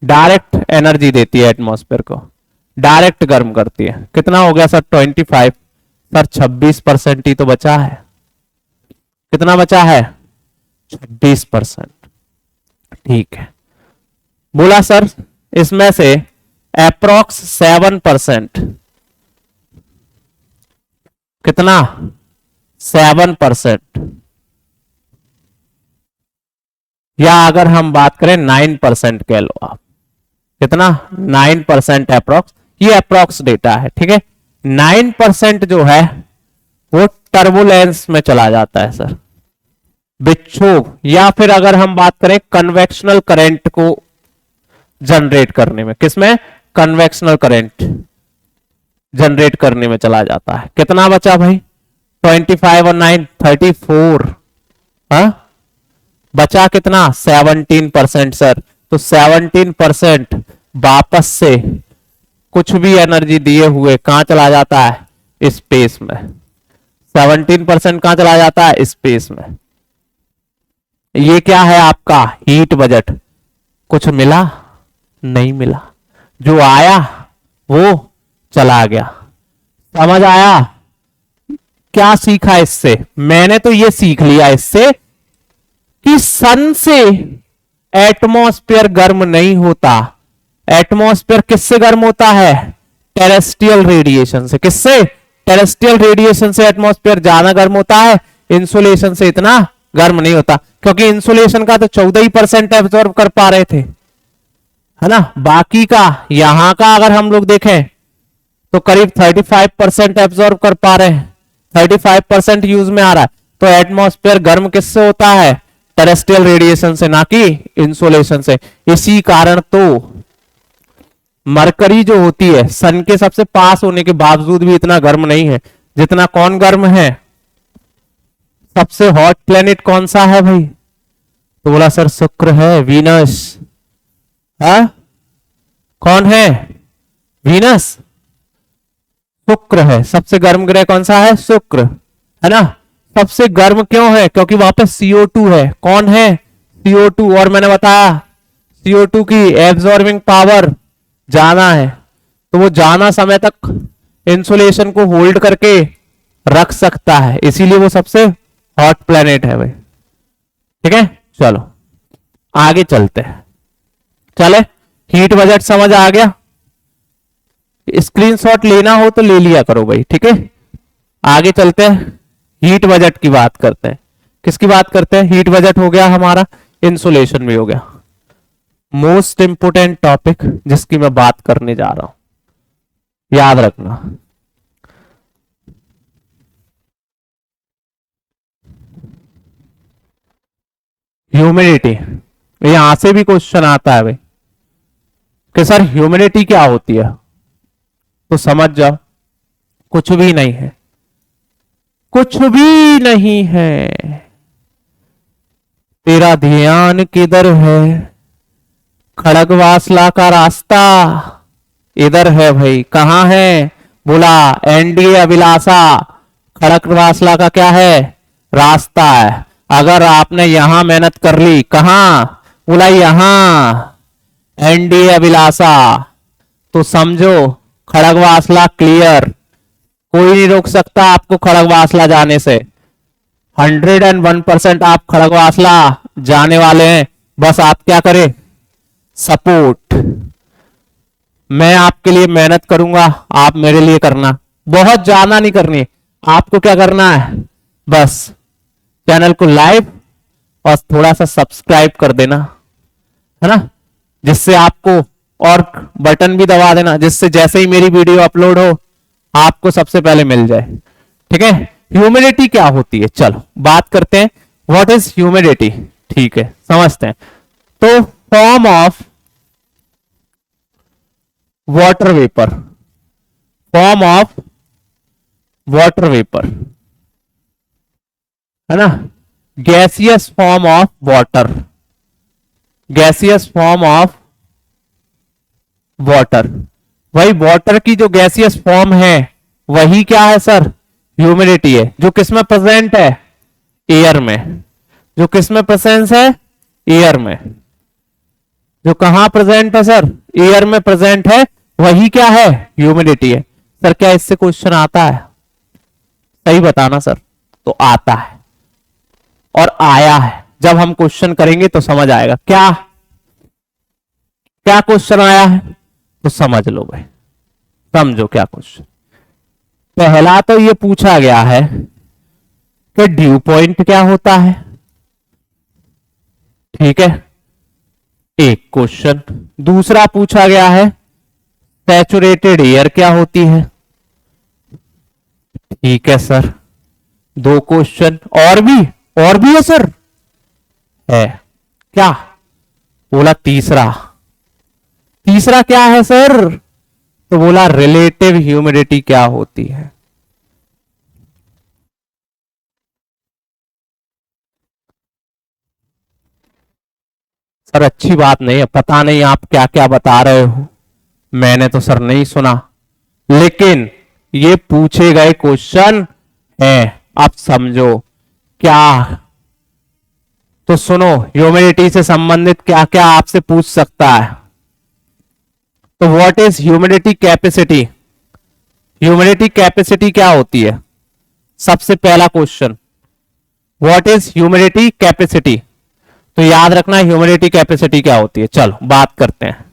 Speaker 1: डायरेक्ट एनर्जी देती है एटमॉस्फेयर को, डायरेक्ट गर्म करती है। कितना हो गया सर? 25। सर 26% ही तो बचा है। कितना बचा है? 26%। ठीक है, बोला सर इसमें से अप्रोक्स 7%। कितना? 7%। या अगर हम बात करें 9% कह लो आप। कितना? 9% अप्रोक्स। ये अप्रोक्स डेटा है। ठीक है, 9% जो है वो टर्बुलेंस में चला जाता है सर, विक्षोभ। या फिर अगर हम बात करें कन्वेक्शनल करंट को जनरेट करने में, किसमें, कन्वेक्शनल करंट जनरेट करने में चला जाता है। कितना बचा भाई, 25 और 9 34, हाँ बचा कितना, 17% सर। तो 17% वापस से कुछ भी एनर्जी दिए हुए कहां चला जाता है, स्पेस में। 17% कहां चला जाता है, स्पेस में। ये क्या है आपका हीट बजट। कुछ मिला, नहीं मिला, जो आया वो चला गया। समझ आया, क्या सीखा इससे, मैंने तो ये सीख लिया इससे कि सन से एटमॉस्फेयर गर्म नहीं होता। एटमॉस्फेयर किससे गर्म होता है, टेरेस्ट्रियल रेडिएशन से। किससे, टेरेस्ट्रियल रेडिएशन से एटमॉस्फेयर ज्यादा गर्म होता है, इंसुलेशन से इतना गर्म नहीं होता। क्योंकि इंसुलेशन का तो 14% एब्जॉर्ब कर पा रहे थे, है ना, बाकी का यहां का अगर हम लोग देखें तो करीब 35% एब्जॉर्ब कर पा रहे हैं, 35% यूज में आ रहा है। तो एटमॉस्फेयर गर्म किससे होता है, टेरेस्ट्रियल रेडिएशन से, ना कि इंसुलेशन से। इसी कारण तो मरकरी जो होती है सन के सबसे पास होने के बावजूद भी इतना गर्म नहीं है जितना कौन गर्म है, सबसे हॉट प्लेनेट कौन सा है भाई, तो बोला सर शुक्र है, वीनस। है कौन है, वीनस, शुक्र है। सबसे गर्म ग्रह कौन सा है, शुक्र, है ना। सबसे गर्म क्यों है, क्योंकि वहां पे CO2 है। कौन है, CO2। और मैंने बताया CO2 की एब्जॉर्बिंग पावर ज्यादा है, तो वो ज्यादा समय तक इंसुलेशन को होल्ड करके रख सकता है, इसीलिए वो सबसे हॉट प्लेनेट है भाई। ठीक है, चलो आगे चलते हैं। चले, हीट बजट समझ आ गया, स्क्रीनशॉट लेना हो तो ले लिया करो भाई। ठीक है, आगे चलते हैं, हीट बजट की बात करते हैं। किसकी बात करते हैं, हीट बजट हो गया हमारा, इंसुलेशन भी हो गया। मोस्ट इंपोर्टेंट टॉपिक जिसकी मैं बात करने जा रहा हूं, याद रखना। ह्यूमिडिटी, यहां से भी क्वेश्चन आता है भाई कि सर ह्यूमिडिटी क्या होती है, तो समझ जाओ कुछ भी नहीं है, कुछ भी नहीं है। तेरा ध्यान किधर है, खड़गवासला का रास्ता इधर है भाई। कहां है, बोला एनडीए अभिलाषा, खड़गवासला का क्या है, रास्ता है। अगर आपने यहां मेहनत कर ली, कहां, बोला यहां एनडीए अभिलाषा, तो समझो खड़गवासला क्लियर, कोई नहीं रोक सकता आपको खड़गवासला जाने से। 101% आप खड़गवासला जाने वाले हैं, बस आप क्या करें, सपोर्ट। मैं आपके लिए मेहनत करूंगा, आप मेरे लिए करना, बहुत ज्यादा नहीं करनी। आपको क्या करना है, बस चैनल को लाइक और थोड़ा सा सब्सक्राइब कर देना, है ना, जिससे आपको, और बटन भी दबा देना जिससे जैसे ही मेरी वीडियो अपलोड हो आपको सबसे पहले मिल जाए। ठीक है, ह्यूमिडिटी क्या होती है, चलो बात करते हैं। व्हाट इज ह्यूमिडिटी, ठीक है समझते हैं। तो form of water vapour, form of water vapour, है ना, gaseous form of water, gaseous form of water. वही वाटर की जो गैसियस फॉर्म है वही क्या है सर, ह्यूमिडिटी है, जो किसमें प्रेजेंट है, एयर में। जो किसमें प्रेजेंस है, एयर में। जो कहां प्रेजेंट है सर, एयर में प्रेजेंट है, वही क्या है, ह्यूमिडिटी है। सर क्या इससे क्वेश्चन आता है, सही बताना सर, तो आता है और आया है। जब हम क्वेश्चन करेंगे तो समझ आएगा क्या क्या क्वेश्चन आया है, तो समझ लो भाई, समझो क्या क्वेश्चन। पहला तो ये पूछा गया है कि ड्यू पॉइंट क्या होता है, ठीक है, एक क्वेश्चन। दूसरा पूछा गया है सैचुरेटेड एयर क्या होती है, ठीक है सर। दो क्वेश्चन और भी है सर, है क्या? बोला तीसरा क्या है सर? तो बोला रिलेटिव ह्यूमिडिटी क्या होती है। सर अच्छी बात नहीं है, पता नहीं आप क्या क्या बता रहे हो, मैंने तो सर नहीं सुना, लेकिन ये पूछे गए क्वेश्चन है, आप समझो क्या। तो सुनो, ह्यूमिडिटी से संबंधित क्या क्या आपसे पूछ सकता है। तो what is humidity capacity? Humidity capacity क्या होती है? सबसे पहला question, what is humidity capacity? तो याद रखना ह्यूमिडिटी कैपेसिटी क्या होती है। चलो बात करते हैं।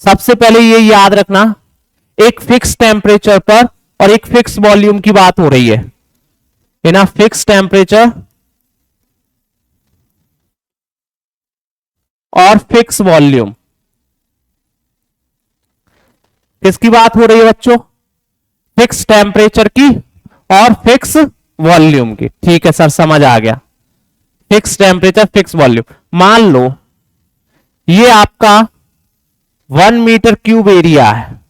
Speaker 1: सबसे पहले ये याद रखना, एक फिक्स टेम्परेचर पर और एक फिक्स वॉल्यूम की बात हो रही है। इन अ फिक्स टेम्परेचर और फिक्स वॉल्यूम, किसकी बात हो रही है बच्चों? फिक्स टेम्परेचर की और फिक्स वॉल्यूम की। ठीक है सर, समझ आ गया। Fix temperature fix volume. मान लो ये आपका 1 मीटर क्यूब एरिया है।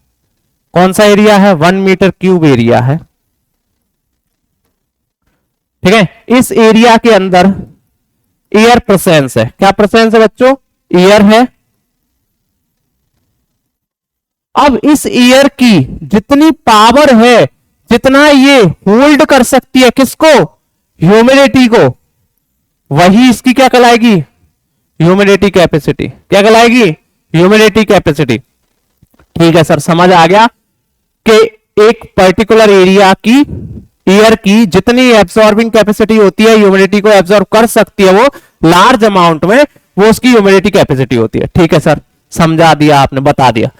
Speaker 1: कौन सा एरिया है? 1 मीटर क्यूब एरिया है। ठीक है, इस एरिया के अंदर एयर प्रेजेंस है। क्या प्रेजेंस है बच्चों? एयर है। अब इस एयर की जितनी पावर है, जितना ये होल्ड कर सकती है, किसको? ह्यूमिडिटी को, वही इसकी क्या कहलाएगी? Humidity capacity. क्या कहलाएगी? Humidity capacity. ठीक है सर, समझ आ गया कि एक पर्टिकुलर एरिया की एयर की जितनी एब्सॉर्बिंग कैपेसिटी होती है, ह्यूमिडिटी को एब्सॉर्ब कर सकती है वो लार्ज अमाउंट में, वो उसकी ह्यूमिडिटी कैपेसिटी होती है। ठीक है सर, समझा दिया आपने, बता दिया।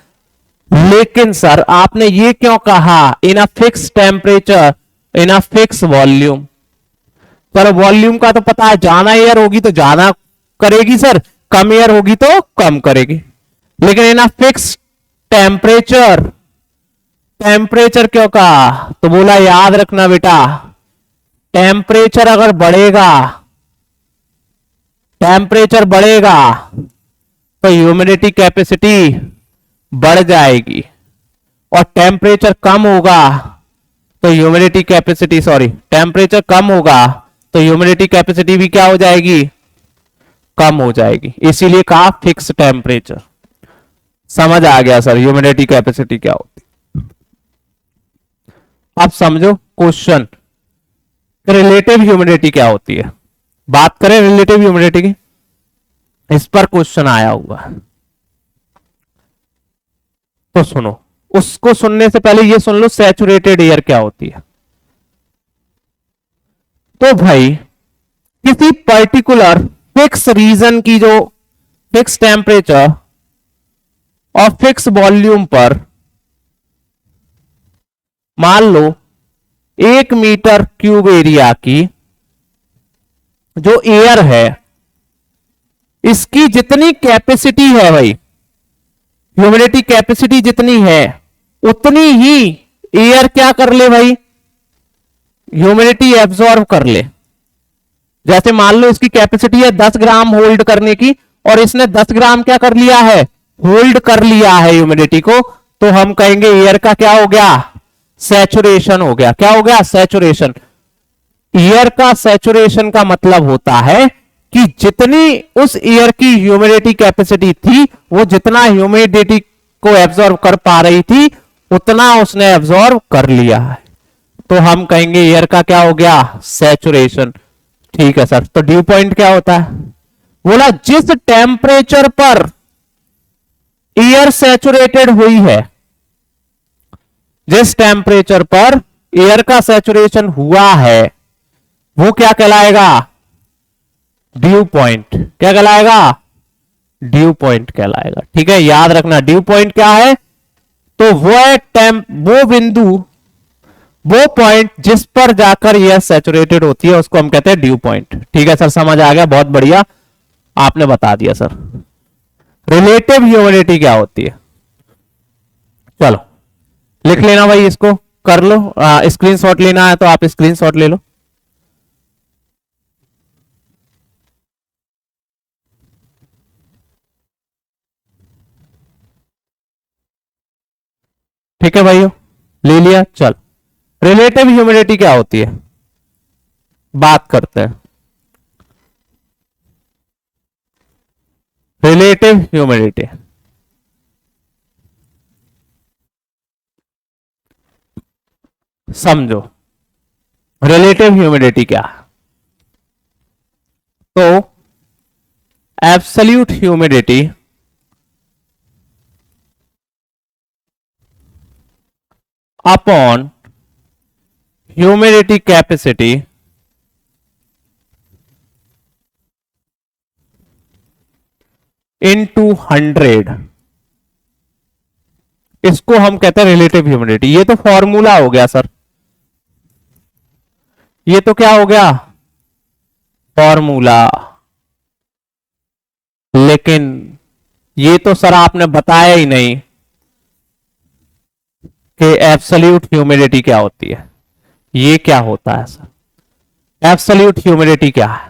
Speaker 1: लेकिन सर आपने ये क्यों कहा in a fix temperature in a fix volume? पर वॉल्यूम का तो पता है, ज्यादा एयर होगी तो ज्यादा करेगी सर, कम एयर होगी तो कम करेगी। लेकिन इन अ फिक्स टेम्परेचर, टेम्परेचर क्यों कहा? तो बोला याद रखना बेटा, टेम्परेचर अगर बढ़ेगा, टेम्परेचर बढ़ेगा तो ह्यूमिडिटी कैपेसिटी बढ़ जाएगी, और टेम्परेचर कम होगा तो ह्यूमिडिटी कैपेसिटी, सॉरी, टेम्परेचर कम होगा तो ह्यूमिडिटी कैपेसिटी भी क्या हो जाएगी? कम हो जाएगी। इसीलिए कहा फिक्स टेम्परेचर। समझ आ गया सर ह्यूमिडिटी कैपेसिटी क्या होती? अब समझो क्वेश्चन, रिलेटिव ह्यूमिडिटी क्या होती है। बात करें रिलेटिव ह्यूमिडिटी की, इस पर क्वेश्चन आया हुआ है। तो सुनो, उसको सुनने से पहले ये सुन लो सैचुरेटेड एयर क्या होती है। तो भाई किसी पर्टिकुलर फिक्स रीजन की जो फिक्स टेम्परेचर और फिक्स वॉल्यूम पर, मान लो 1 मीटर क्यूब एरिया की जो एयर है, इसकी जितनी कैपेसिटी है भाई, ह्यूमिडिटी कैपेसिटी जितनी है, उतनी ही एयर क्या कर ले भाई? ह्यूमिडिटी एब्जॉर्ब कर ले। जैसे मान लो इसकी कैपेसिटी है 10 ग्राम होल्ड करने की, और इसने 10 ग्राम क्या कर लिया है? होल्ड कर लिया है ह्यूमिडिटी को, तो हम कहेंगे एयर का क्या हो गया? सैचुरेशन हो गया। क्या हो गया? सैचुरेशन। एयर का सैचुरेशन का मतलब होता है कि जितनी उस एयर की ह्यूमिडिटी कैपेसिटी थी, वो जितना ह्यूमिडिटी को एब्जॉर्ब कर पा रही थी, उतना उसने एब्जॉर्ब कर लिया है, तो हम कहेंगे एयर का क्या हो गया? सैचुरेशन। ठीक है सर, तो ड्यू पॉइंट क्या होता है? बोला जिस टेम्परेचर पर एयर सैचुरेटेड हुई है, जिस टेम्परेचर पर एयर का सैचुरेशन हुआ है, वो क्या कहलाएगा? Due point. क्या कहलाएगा? ड्यू पॉइंट कहलाएगा। ठीक है, याद रखना ड्यू पॉइंट क्या है? तो वो बिंदु, वो पॉइंट जिस पर जाकर यह सैचुरेटेड होती है, उसको हम कहते हैं ड्यू पॉइंट। ठीक है सर, समझ आ गया, बहुत बढ़िया, आपने बता दिया सर। रिलेटिव ह्यूमिडिटी क्या होती है? चलो लिख लेना भाई, इसको कर लो, स्क्रीनशॉट लेना है तो आप स्क्रीनशॉट ले लो। ठीक है भाइयों, ले लिया। चल, रिलेटिव ह्यूमिडिटी क्या होती है, बात करते हैं। रिलेटिव ह्यूमिडिटी समझो, रिलेटिव ह्यूमिडिटी क्या है। तो absolute humidity upon humidity capacity into 100, इसको हम कहते हैं रिलेटिव ह्यूमिडिटी। ये तो फॉर्मूला हो गया सर, ये तो क्या हो गया, फॉर्मूला। लेकिन ये तो सर आपने बताया ही नहीं कि एब्सोल्यूट ह्यूमिडिटी क्या होती है। ये क्या होता है सर, एब्सोल्यूट ह्यूमिडिटी क्या है।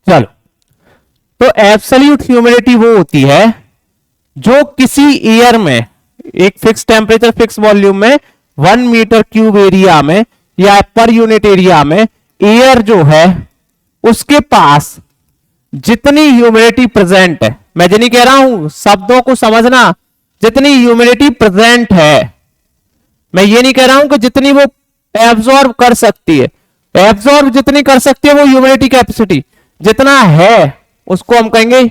Speaker 1: चलो, तो एब्सोल्यूट ह्यूमिडिटी वो होती है जो किसी ईयर में एक फिक्स टेम्परेचर फिक्स वॉल्यूम में 1 मीटर क्यूब एरिया में या पर यूनिट एरिया में एयर जो है उसके पास जितनी ह्यूमिडिटी प्रेजेंट है, मैं जो नहीं कह रहा हूं, शब्दों को समझना, जितनी ह्यूमिडिटी प्रेजेंट है, मैं ये नहीं कह रहा हूं कि जितनी वो एब्जॉर्ब कर सकती है। एब्जॉर्ब जितनी कर सकती है वो ह्यूमिडिटी कैपेसिटी, जितना है उसको हम कहेंगे,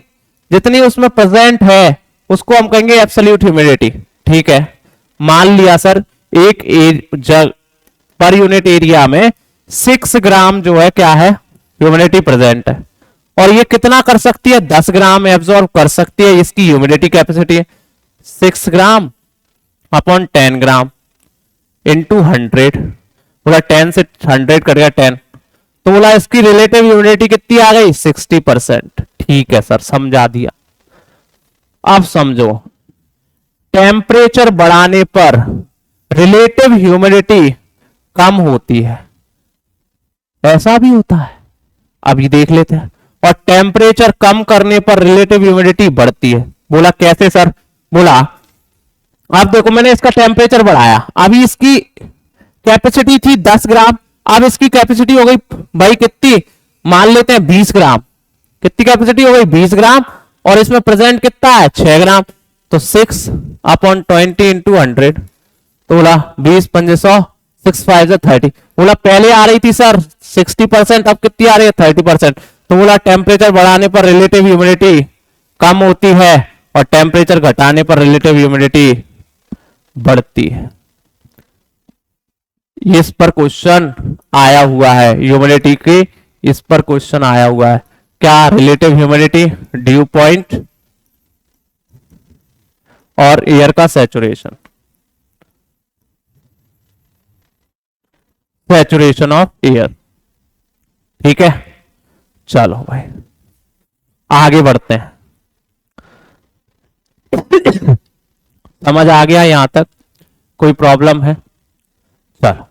Speaker 1: जितनी उसमें प्रेजेंट है उसको हम कहेंगे एब्सोल्यूट ह्यूमिडिटी। ठीक है, मान लिया सर एक जग पर यूनिट एरिया में 6 ग्राम जो है क्या है, ह्यूमिडिटी प्रेजेंट है, और ये कितना कर सकती है, 10 ग्राम एब्जॉर्ब कर सकती है, इसकी ह्यूमिडिटी कैपेसिटी है 6 ग्राम अपॉन 10 ग्राम इंटू 100, बोला 10 से 100 कर गया 10, तो बोला इसकी रिलेटिव ह्यूमिडिटी कितनी आ गई, 60%। ठीक है सर, समझा दिया। अब समझो, टेम्परेचर बढ़ाने पर रिलेटिव ह्यूमिडिटी कम होती है, ऐसा भी होता है, अभी देख लेते हैं। और टेम्परेचर कम करने पर रिलेटिव ह्यूमिडिटी बढ़ती है। बोला कैसे सर, बोला अब देखो मैंने इसका टेम्परेचर बढ़ाया, अभी इसकी कैपेसिटी थी 10 ग्राम, अब इसकी कैपेसिटी हो गई भाई कितनी, मान लेते हैं 20 ग्राम। कितनी कैपेसिटी हो गई, 20 ग्राम, और इसमें प्रेजेंट कितना है, 6 ग्राम। तो 6 अपॉन 20 इंटू 100, तो बोला 20 पंजे 100, 6 5 30। बोला पहले आ रही थी सर 60%, अब कितनी आ रही है, 30%। तो बोला टेम्परेचर बढ़ाने पर रिलेटिव ह्यूमिडिटी कम होती है और टेम्परेचर घटाने पर रिलेटिव ह्यूमिडिटी बढ़ती है। इस पर क्वेश्चन आया हुआ है, ह्यूमिडिटी के इस पर क्वेश्चन आया हुआ है। क्या, रिलेटिव ह्यूमिडिटी, ड्यू पॉइंट और एयर का सैचुरेशन, सैचुरेशन ऑफ एयर। ठीक है, चलो भाई आगे बढ़ते हैं। समझ आ गया यहां तक, कोई प्रॉब्लम है, चलो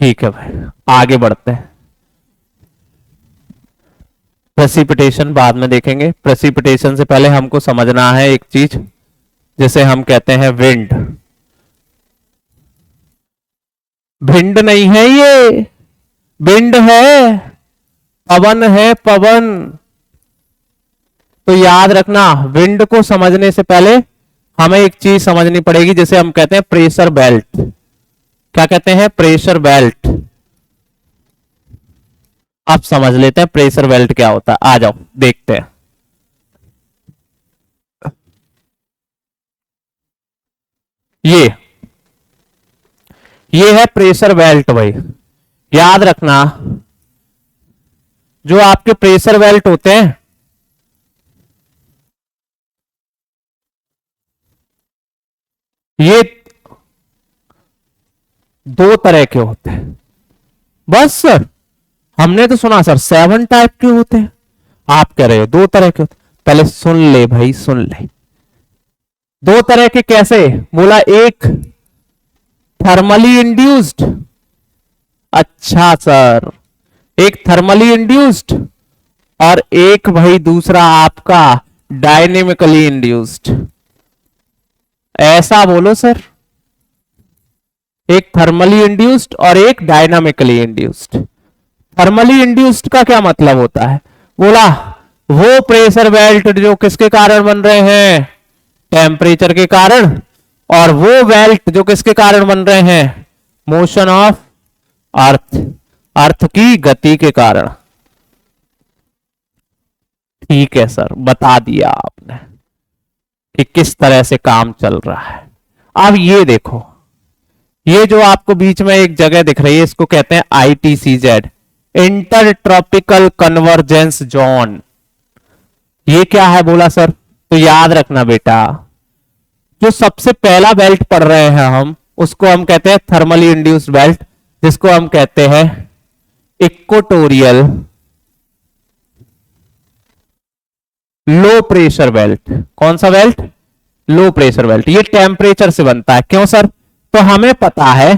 Speaker 1: ठीक है भाई आगे बढ़ते हैं। प्रेसिपिटेशन बाद में देखेंगे, प्रेसिपिटेशन से पहले हमको समझना है एक चीज, जिसे हम कहते हैं विंड। भिंड नहीं है ये, विंड है, पवन है, पवन। तो याद रखना, विंड को समझने से पहले हमें एक चीज समझनी पड़ेगी जिसे हम कहते हैं प्रेशर बेल्ट। क्या कहते हैं, प्रेशर बेल्ट। अब समझ लेते हैं प्रेशर बेल्ट क्या होता है, आ जाओ देखते हैं। ये है प्रेशर बेल्ट भाई। याद रखना, जो आपके प्रेशर बेल्ट होते हैं, ये 2 तरह के होते हैं। बस सर हमने तो सुना सर 7 टाइप के होते हैं, आप कह रहे हो 2 तरह के होते। पहले सुन ले भाई, सुन ले। 2 तरह के कैसे, बोला एक थर्मली इंड्यूस्ड, अच्छा सर, एक थर्मली इंड्यूस्ड और एक भाई दूसरा आपका डायनेमिकली इंड्यूस्ड। ऐसा बोलो सर, एक थर्मली इंड्यूस्ड और एक डायनामिकली इंड्यूस्ड। थर्मली इंड्यूस्ड का क्या मतलब होता है? बोला वो प्रेशर बेल्ट जो किसके कारण बन रहे हैं? टेम्परेचर के कारण। और वो बेल्ट जो किसके कारण बन रहे हैं? मोशन ऑफ अर्थ, अर्थ की गति के कारण। ठीक है सर, बता दिया आपने कि किस तरह से काम चल रहा है। अब ये देखो, ये जो आपको बीच में एक जगह दिख रही है, इसको कहते हैं ITCZ, inter tropical convergence zone. ये क्या है बोला सर? तो याद रखना बेटा, जो सबसे पहला बेल्ट पढ़ रहे हैं हम, उसको हम कहते हैं थर्मली इंड्यूस्ड बेल्ट, जिसको हम कहते हैं इक्वेटोरियल लो प्रेशर बेल्ट। कौन सा बेल्ट? Low pressure belt. ये टेम्परेचर से बनता है। क्यों सर? तो हमें पता है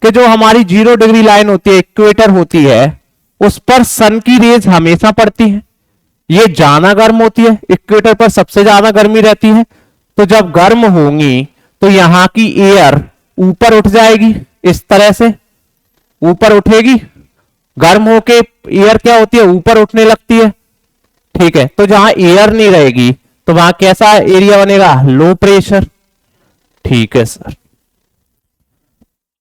Speaker 1: कि जो हमारी 0 डिग्री लाइन होती है, इक्वेटर होती है, उस पर सन की रेज हमेशा पड़ती है। ये ज्यादा गर्म होती है, इक्वेटर पर सबसे ज्यादा गर्मी रहती है। तो जब गर्म होंगी तो यहां की एयर ऊपर उठ जाएगी, इस तरह से ऊपर उठेगी। गर्म होके एयर क्या होती है? ऊपर उठने लगती है। ठीक है, तो जहां एयर नहीं रहेगी तो वहां कैसा एरिया बनेगा? Low pressure. ठीक है सर।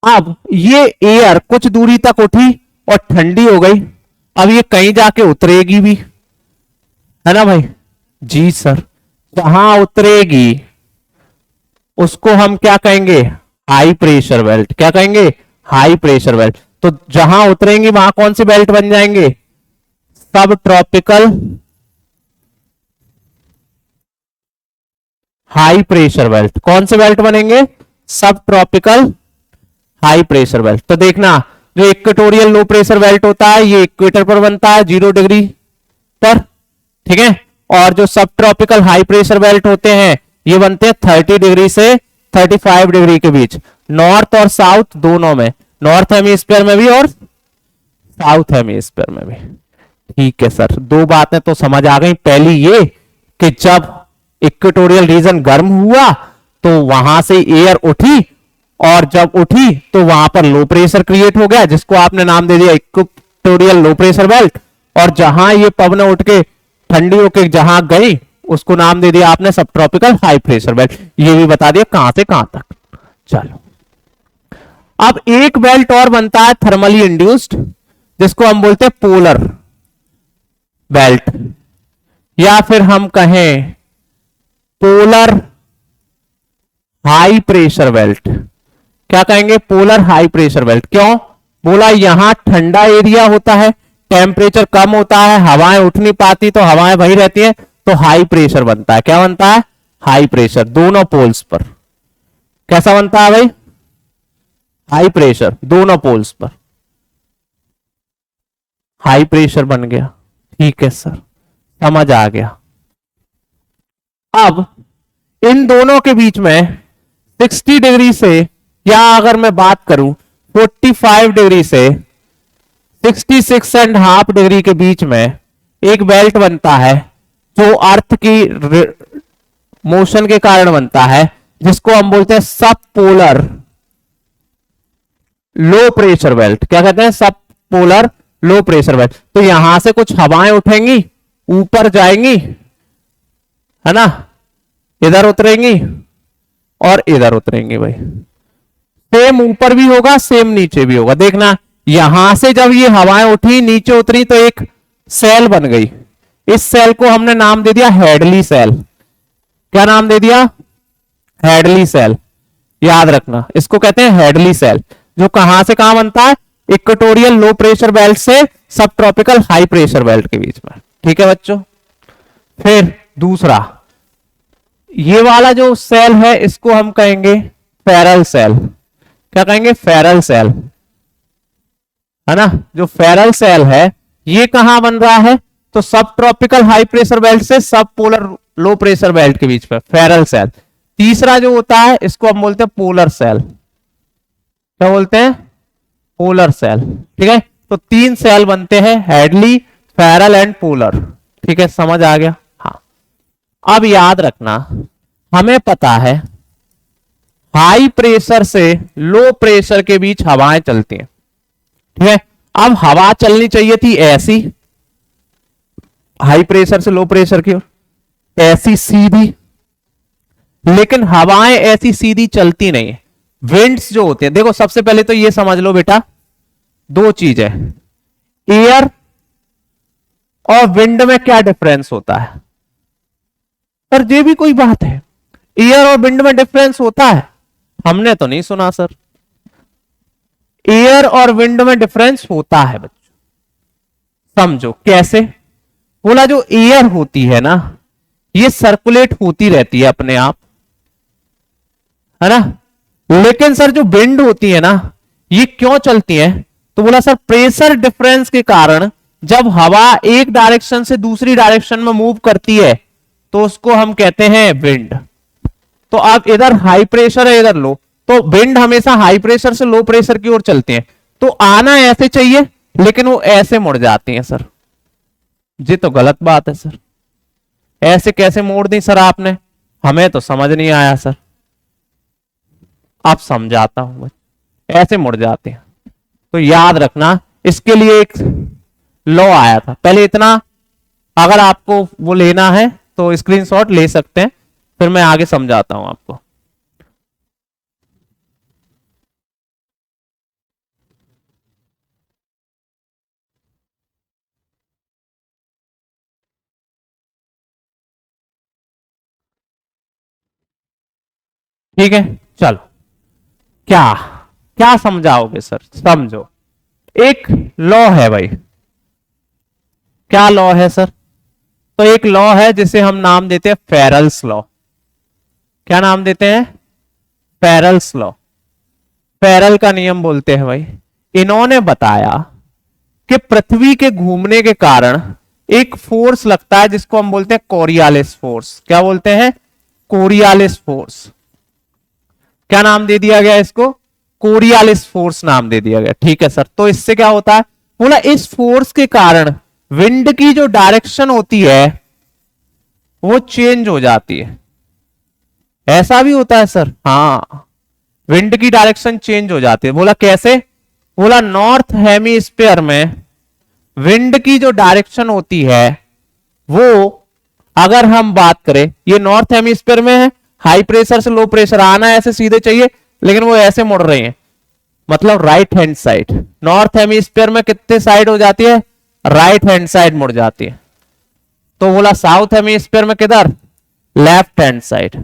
Speaker 1: अब ये एयर कुछ दूरी तक उठी और ठंडी हो गई, अब ये कहीं जाके उतरेगी भी, है ना भाई? जी सर। जहां उतरेगी उसको हम क्या कहेंगे? High pressure belt. क्या कहेंगे? High pressure belt. तो जहां उतरेंगी वहां कौन से बेल्ट बन जाएंगे? सब ट्रॉपिकल हाई प्रेशर बेल्ट। कौन से बेल्ट बनेंगे? सब ट्रॉपिकल हाई प्रेशर बेल्ट। तो देखना, जो इक्वेटोरियल लो प्रेशर बेल्ट होता है ये इक्वेटर पर बनता है 0 डिग्री पर, ठीक है। और जो सब ट्रॉपिकल हाई प्रेशर बेल्ट होते हैं ये बनते हैं 30 डिग्री से 35 डिग्री के बीच, नॉर्थ और साउथ दोनों में, नॉर्थ हेमिस्फीयर में भी और साउथ हेमिस्फीयर में भी। ठीक है सर, दो बातें तो समझ आ गई। पहली ये कि जब इक्वेटोरियल रीजन गर्म हुआ तो वहां से एयर उठी, और जब उठी तो वहां पर लो प्रेशर क्रिएट हो गया, जिसको आपने नाम दे दिया इक्वेटोरियल लो प्रेशर बेल्ट। और जहां ये पवन उठ के ठंडी होके जहां गई उसको नाम दे दिया आपने सब ट्रॉपिकल हाई प्रेशर बेल्ट। ये भी बता दिया कहां से कहां तक। चलो, अब एक बेल्ट और बनता है थर्मली इंड्यूस्ड, जिसको हम बोलते हैं पोलर बेल्ट, या फिर हम कहें पोलर हाई प्रेशर बेल्ट। क्या कहेंगे? Polar high pressure belt. क्यों? बोला यहां ठंडा एरिया होता है, टेम्परेचर कम होता है, हवाएं उठ नहीं पाती तो हवाएं वही रहती हैं, तो हाई प्रेशर बनता है। क्या बनता है? हाई प्रेशर, दोनों पोल्स पर। कैसा बनता है भाई? हाई प्रेशर दोनों पोल्स पर, हाई प्रेशर बन गया। ठीक है सर, समझ आ गया। अब इन दोनों के बीच में 60 डिग्री से, या अगर मैं बात करूं 45 डिग्री से 66.5 डिग्री के बीच में एक बेल्ट बनता है जो अर्थ की मोशन के कारण बनता है, जिसको हम बोलते हैं सब पोलर लो प्रेशर बेल्ट। क्या कहते हैं? सब पोलर लो प्रेशर बेल्ट। तो यहां से कुछ हवाएं उठेंगी, ऊपर जाएंगी, है ना, इधर उतरेंगी और इधर उतरेंगी भाई। सेम ऊपर भी होगा, सेम नीचे भी होगा। देखना, यहां से जब ये हवाएं उठी नीचे उतरी तो एक सेल बन गई। इस सेल को हमने नाम दे दिया हेडली सेल। क्या नाम दे दिया? Hadley cell. याद रखना, इसको कहते हैं हेडली सेल, जो कहां से कहां बनता है? इक्वेटोरियल लो प्रेशर बेल्ट से सब ट्रॉपिकल हाई प्रेशर बेल्ट के बीच में। ठीक है बच्चों। फिर दूसरा, ये वाला जो सेल है इसको हम कहेंगे फेरल सेल। क्या कहेंगे? फेरल सेल, है ना। जो फेरल सेल है ये कहां बन रहा है? तो सब ट्रॉपिकल हाई प्रेशर बेल्ट से सब पोलर लो प्रेशर बेल्ट के बीच में, फेरल सेल। तीसरा जो होता है इसको हम बोलते हैं पोलर सेल। क्या बोलते हैं? Polar cell. ठीक है, तो 3 सेल बनते हैं, हेडली, फेरल एंड पोलर। ठीक है, समझ आ गया। हाँ, अब याद रखना, हमें पता है हाई प्रेशर से लो प्रेशर के बीच हवाएं चलती हैं, ठीक है। अब हवा चलनी चाहिए थी ऐसी, हाई प्रेशर से लो प्रेशर की ओर, ऐसी सीधी, लेकिन हवाएं ऐसी सीधी चलती नहीं है। विंड्स जो होते हैं, देखो सबसे पहले तो ये समझ लो बेटा, दो चीज है, एयर और विंड में क्या डिफरेंस होता है। पर ये भी कोई बात है, एयर और विंड में डिफरेंस होता है? हमने तो नहीं सुना सर। एयर और विंड में डिफरेंस होता है बच्चों, समझो कैसे। बोला जो एयर होती है ना, ये सर्कुलेट होती रहती है अपने आप, है ना। लेकिन सर जो विंड होती है ना, ये क्यों चलती है? तो बोला सर प्रेशर डिफरेंस के कारण जब हवा एक डायरेक्शन से दूसरी डायरेक्शन में मूव करती है तो उसको हम कहते हैं विंड। तो आप इधर हाई प्रेशर है इधर लो, तो विंड हमेशा हाई प्रेशर से लो प्रेशर की ओर चलते हैं। तो आना ऐसे चाहिए लेकिन वो ऐसे मुड़ जाती हैं सर। जी तो गलत बात है सर, ऐसे कैसे मोड़ दी सर आपने? हमें तो समझ नहीं आया सर, आप समझाता हूं। ऐसे मुड़ जाते हैं। तो याद रखना, इसके लिए एक लॉ आया था पहले। इतना अगर आपको वो लेना है तो स्क्रीनशॉट ले सकते हैं, फिर मैं आगे समझाता हूं आपको। ठीक है, चलो क्या क्या समझाओगे सर? समझो, एक लॉ है भाई। क्या लॉ है सर? तो एक लॉ है जिसे हम नाम देते हैं फेरल्स लॉ। क्या नाम देते हैं? फेरल्स लॉ। फेरल का नियम बोलते हैं भाई। इन्होंने बताया कि पृथ्वी के घूमने के कारण एक फोर्स लगता है जिसको हम बोलते हैं कोरियालिस फोर्स। क्या बोलते हैं? Coriolis force. क्या नाम दे दिया गया इसको? कोरियालिस फोर्स नाम दे दिया गया। ठीक है सर। तो इससे क्या होता है? बोला इस फोर्स के कारण विंड की जो डायरेक्शन होती है वो चेंज हो जाती है। ऐसा भी होता है सर? हाँ, विंड की डायरेक्शन चेंज हो जाती है। बोला कैसे? बोला नॉर्थ हेमीस्फीयर में विंड की जो डायरेक्शन होती है वो, अगर हम बात करें, ये नॉर्थ हेमीस्फीयर में है, हाई प्रेशर से लो प्रेशर, आना ऐसे सीधे चाहिए लेकिन वो ऐसे मुड़ रही है, मतलब right hand side. North hemisphere में कितने साइड हो जाती है? राइट हैंड साइड मुड़ जाती है। तो बोला साउथ हेमीस्फीयर में किधर? Left hand side.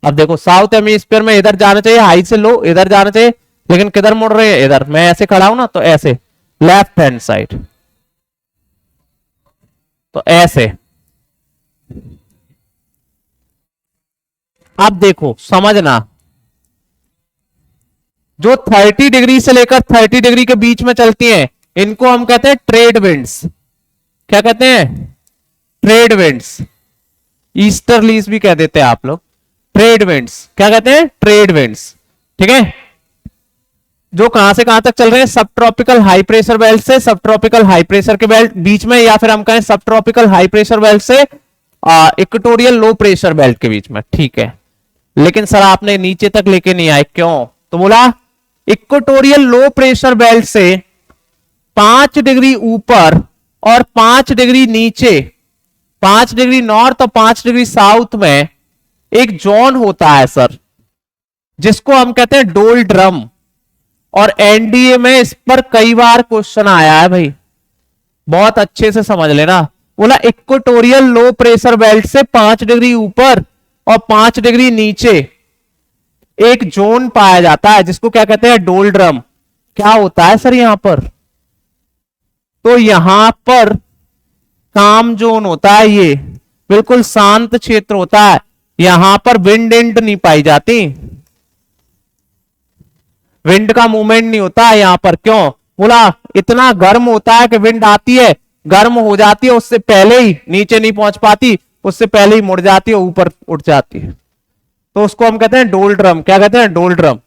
Speaker 1: अब देखो साउथ हेमीस्फीयर में इधर जाना चाहिए, हाई से लो इधर जाना चाहिए, लेकिन किधर मुड़ रहे हैं? इधर। मैं ऐसे खड़ा हूं ना, तो ऐसे लेफ्ट हैंड साइड। तो ऐसे। अब देखो समझना, जो 30 डिग्री से लेकर 30 डिग्री के बीच में चलती हैं इनको हम कहते हैं ट्रेड विंड्स। क्या कहते हैं? Trade winds. ईस्टर्लीज भी कह देते हैं आप लोग। ट्रेड विंड्स क्या कहते हैं? Trade winds. ठीक है, जो कहां से कहां तक चल रहे हैं? सब ट्रॉपिकल हाई प्रेशर बेल्ट से सब ट्रॉपिकल हाई प्रेशर के बेल्ट बीच में, या फिर हम कहें सब ट्रॉपिकल हाई प्रेशर बेल्ट से इक्वेटोरियल लो प्रेशर बेल्ट के बीच में। ठीक है, लेकिन सर आपने नीचे तक लेके नहीं आए, क्यों? तो बोला इक्वेटोरियल लो प्रेशर बेल्ट से 5 डिग्री ऊपर और 5 डिग्री नीचे, 5 डिग्री नॉर्थ और 5 डिग्री साउथ में एक जोन होता है सर, जिसको हम कहते हैं डोल ड्रम। और एनडीए में इस पर कई बार क्वेश्चन आया है भाई, बहुत अच्छे से समझ लेना। बोला इक्वेटोरियल लो प्रेशर बेल्ट से 5 डिग्री ऊपर और 5 डिग्री नीचे एक जोन पाया जाता है जिसको क्या कहते हैं? डोल ड्रम। क्या होता है सर यहां पर? तो यहां पर काम जोन होता है, ये बिल्कुल शांत क्षेत्र होता है, यहां पर विंड एंड नहीं पाई जाती, विंड का मूवमेंट नहीं होता है यहां पर। क्यों? बोला इतना गर्म होता है कि विंड आती है, गर्म हो जाती है, उससे पहले ही नीचे नहीं पहुंच पाती, उससे पहले ही मुड़ जाती है, ऊपर उठ जाती है। तो उसको हम कहते हैं डोल ड्रम। क्या कहते हैं? डोल ड्रम।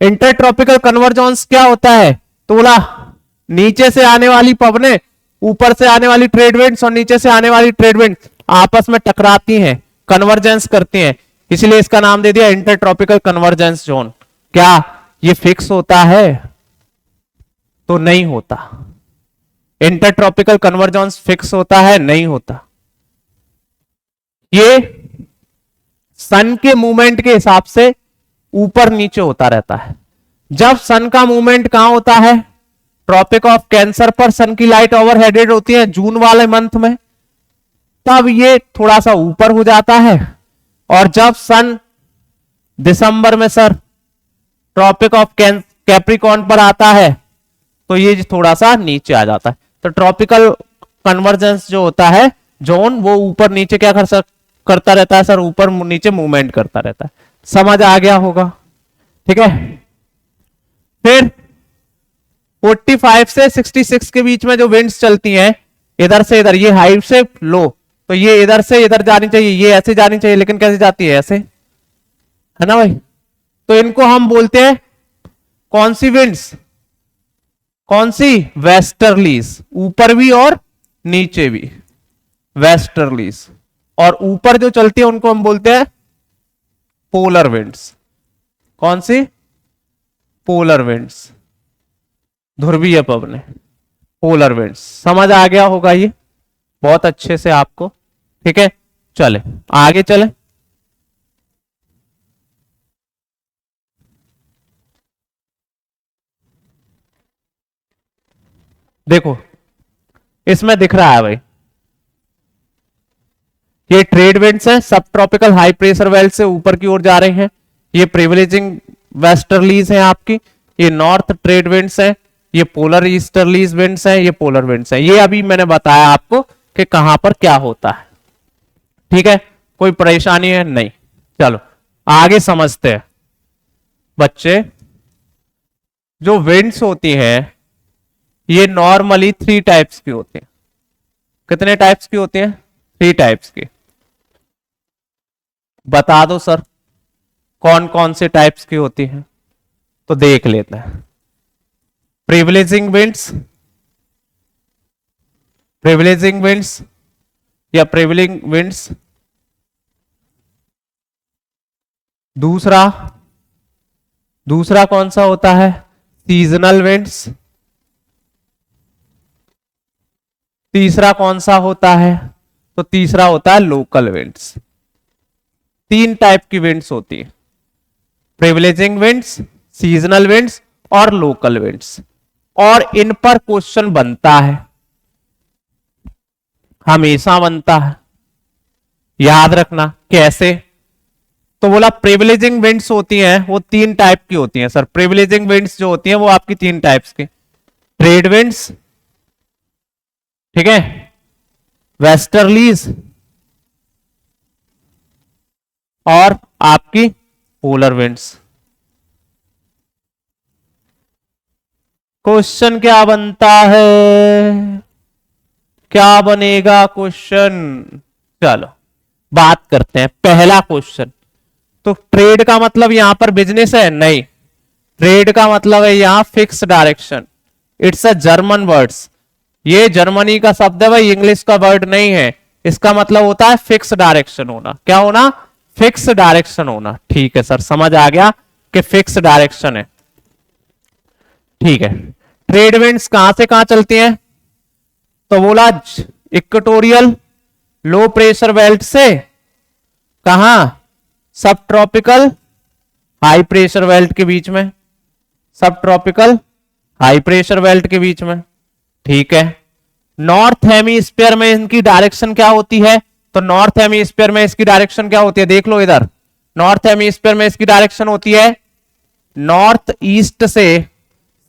Speaker 1: इंटरट्रॉपिकल कन्वर्जेंस क्या होता है? तो बोला नीचे से आने वाली पवने, ऊपर से आने वाली ट्रेड विंड्स और नीचे से आने वाली ट्रेड विंड आपस में टकराती हैं, कन्वर्जेंस करती हैं, इसलिए इसका नाम दे दिया इंटरट्रॉपिकल कन्वर्जेंस जोन। क्या ये फिक्स होता है? तो नहीं होता। इंटरट्रॉपिकल कन्वर्जेंस फिक्स होता है? नहीं होता। ये सन के मूवमेंट के हिसाब से ऊपर नीचे होता रहता है। जब सन का मूवमेंट कहां होता है? ट्रॉपिक ऑफ कैंसर पर सन की लाइट ओवरहेडेड होती है जून वाले मंथ में, तब ये थोड़ा सा ऊपर हो जाता है। और जब सन दिसंबर में सर ट्रॉपिक ऑफ कैप्रिकॉर्न पर आता है तो ये थोड़ा सा नीचे आ जाता है। तो ट्रॉपिकल कन्वर्जेंस जो होता है जोन, वो ऊपर नीचे क्या करता रहता है सर? ऊपर नीचे मूवमेंट करता रहता है। समझ आ गया होगा? ठीक है। फिर 45 से 66 के बीच में जो विंड्स चलती हैं इधर से इधर, ये हाई से लो, तो ये इधर से इधर जानी चाहिए, ये ऐसे जानी चाहिए, लेकिन कैसे जाती है? ऐसे, है ना भाई? तो इनको हम बोलते हैं कौन सी विंड्स? कौन सी? वेस्टर्लीज। ऊपर भी और नीचे भी वेस्टर्लीज। और ऊपर जो चलती है उनको हम बोलते हैं पोलर विंड्स। कौन सी? पोलर विंड्स, ध्रुवीय पवनें, पोलर विंड्स। समझ आ गया होगा ये बहुत अच्छे से आपको? ठीक है, चले आगे चले। देखो इसमें दिख रहा है भाई, ये ट्रेड विंड्स हैं, सब ट्रॉपिकल हाई प्रेशर बेल्ट से ऊपर की ओर जा रही हैं। ये प्रिविलेजिंग वेस्टर्लीज हैं आपकी, ये नॉर्थ ट्रेड विंड्स हैं, ये पोलर ईस्टर्लीज विंड्स हैं, ये पोलर विंड्स हैं। ये अभी मैंने बताया आपको कि कहां पर क्या होता है। ठीक है, कोई परेशानी है? नहीं। चलो आगे समझते हैं बच्चे। जो विंड्स होती हैं ये नॉर्मली 3 टाइप्स की होती हैं। कितने टाइप्स की होती हैं? 3 टाइप्स की। बता दो सर कौन कौन से टाइप्स की होती हैं? तो देख लेते हैं। प्रिविलेजिंग विंड्स, प्रिविलेजिंग विंड्स या प्रिविलिंग विंड्स। दूसरा कौन सा होता है? Seasonal winds. तीसरा कौन सा होता है? तो तीसरा होता है लोकल विंड्स। 3 टाइप की विंड्स होती है, प्रिविलेजिंग विंड्स, सीजनल विंड्स और लोकल विंड्स। और इन पर क्वेश्चन बनता है, हमेशा बनता है, याद रखना। कैसे? तो बोला प्रिविलेजिंग विंड्स होती हैं वो 3 टाइप की होती हैं सर। प्रिविलेजिंग विंड्स जो होती हैं वो आपकी 3 टाइप्स की, ट्रेड विंड्स, ठीक है, वेस्टर्लीज और आपकी पोलर विंड्स। क्वेश्चन क्या बनता है? क्या बनेगा क्वेश्चन? चलो बात करते हैं। पहला क्वेश्चन, तो ट्रेड का मतलब यहां पर बिजनेस है? नहीं, ट्रेड का मतलब है यहां fix direction. It's a German words, ये जर्मनी का शब्द है भाई, इंग्लिश का वर्ड नहीं है। इसका मतलब होता है फिक्स डायरेक्शन होना। क्या होना? फिक्स डायरेक्शन होना। ठीक है सर, समझ आ गया कि फिक्स डायरेक्शन है। ठीक है, ट्रेड विंड्स कहां से कहां चलती हैं? तो बोला इक्वेटोरियल लो प्रेशर बेल्ट से कहां? सब ट्रॉपिकल हाई प्रेशर बेल्ट के बीच में, सब ट्रॉपिकल हाई प्रेशर बेल्ट के बीच में। ठीक है, नॉर्थ हेमीस्फीयर में इनकी डायरेक्शन क्या होती है? तो नॉर्थ हेमीस्फीयर में इसकी डायरेक्शन क्या होती है? देख लो इधर, नॉर्थ हेमीस्फीयर में इसकी डायरेक्शन होती है नॉर्थ ईस्ट से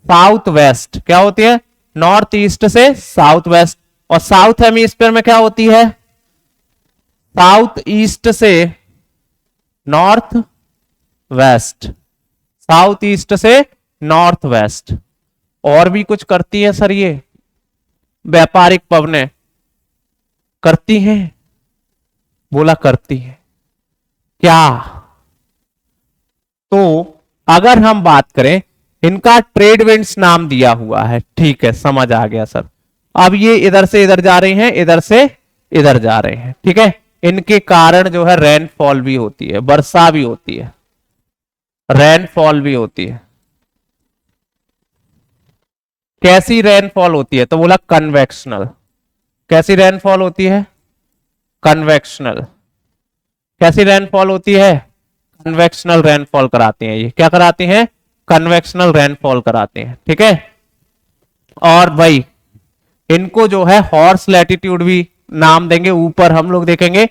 Speaker 1: साउथ वेस्ट। क्या होती है? नॉर्थ ईस्ट से साउथ वेस्ट। और साउथ हेमीस्फीयर में क्या होती है? साउथ ईस्ट से नॉर्थ वेस्ट, साउथ ईस्ट से नॉर्थ वेस्ट। और भी कुछ करती है सर ये व्यापारिक पवनें? करती हैं, बोला करती है। क्या? तो अगर हम बात करें, इनका ट्रेड विंड्स नाम दिया हुआ है। ठीक है, समझ आ गया सर। अब ये इधर से इधर जा रही हैं, इधर से इधर जा रहे हैं, ठीक है। इनके कारण जो है रेनफॉल भी होती है, वर्षा भी होती है, रेनफॉल भी होती है। कैसी रेनफॉल होती है? तो बोला कन्वेक्शनल। कैसी रेनफॉल होती है? कन्वेक्शनल। कैसी रेनफॉल होती है? कन्वेक्शनल रेनफॉल कराती हैं। ये क्या कराती हैं? कन्वेक्शनल रेनफॉल कराते हैं, ठीक है। और भाई इनको जो है हॉर्स लैटिट्यूड भी नाम देंगे। ऊपर हम लोग देखेंगे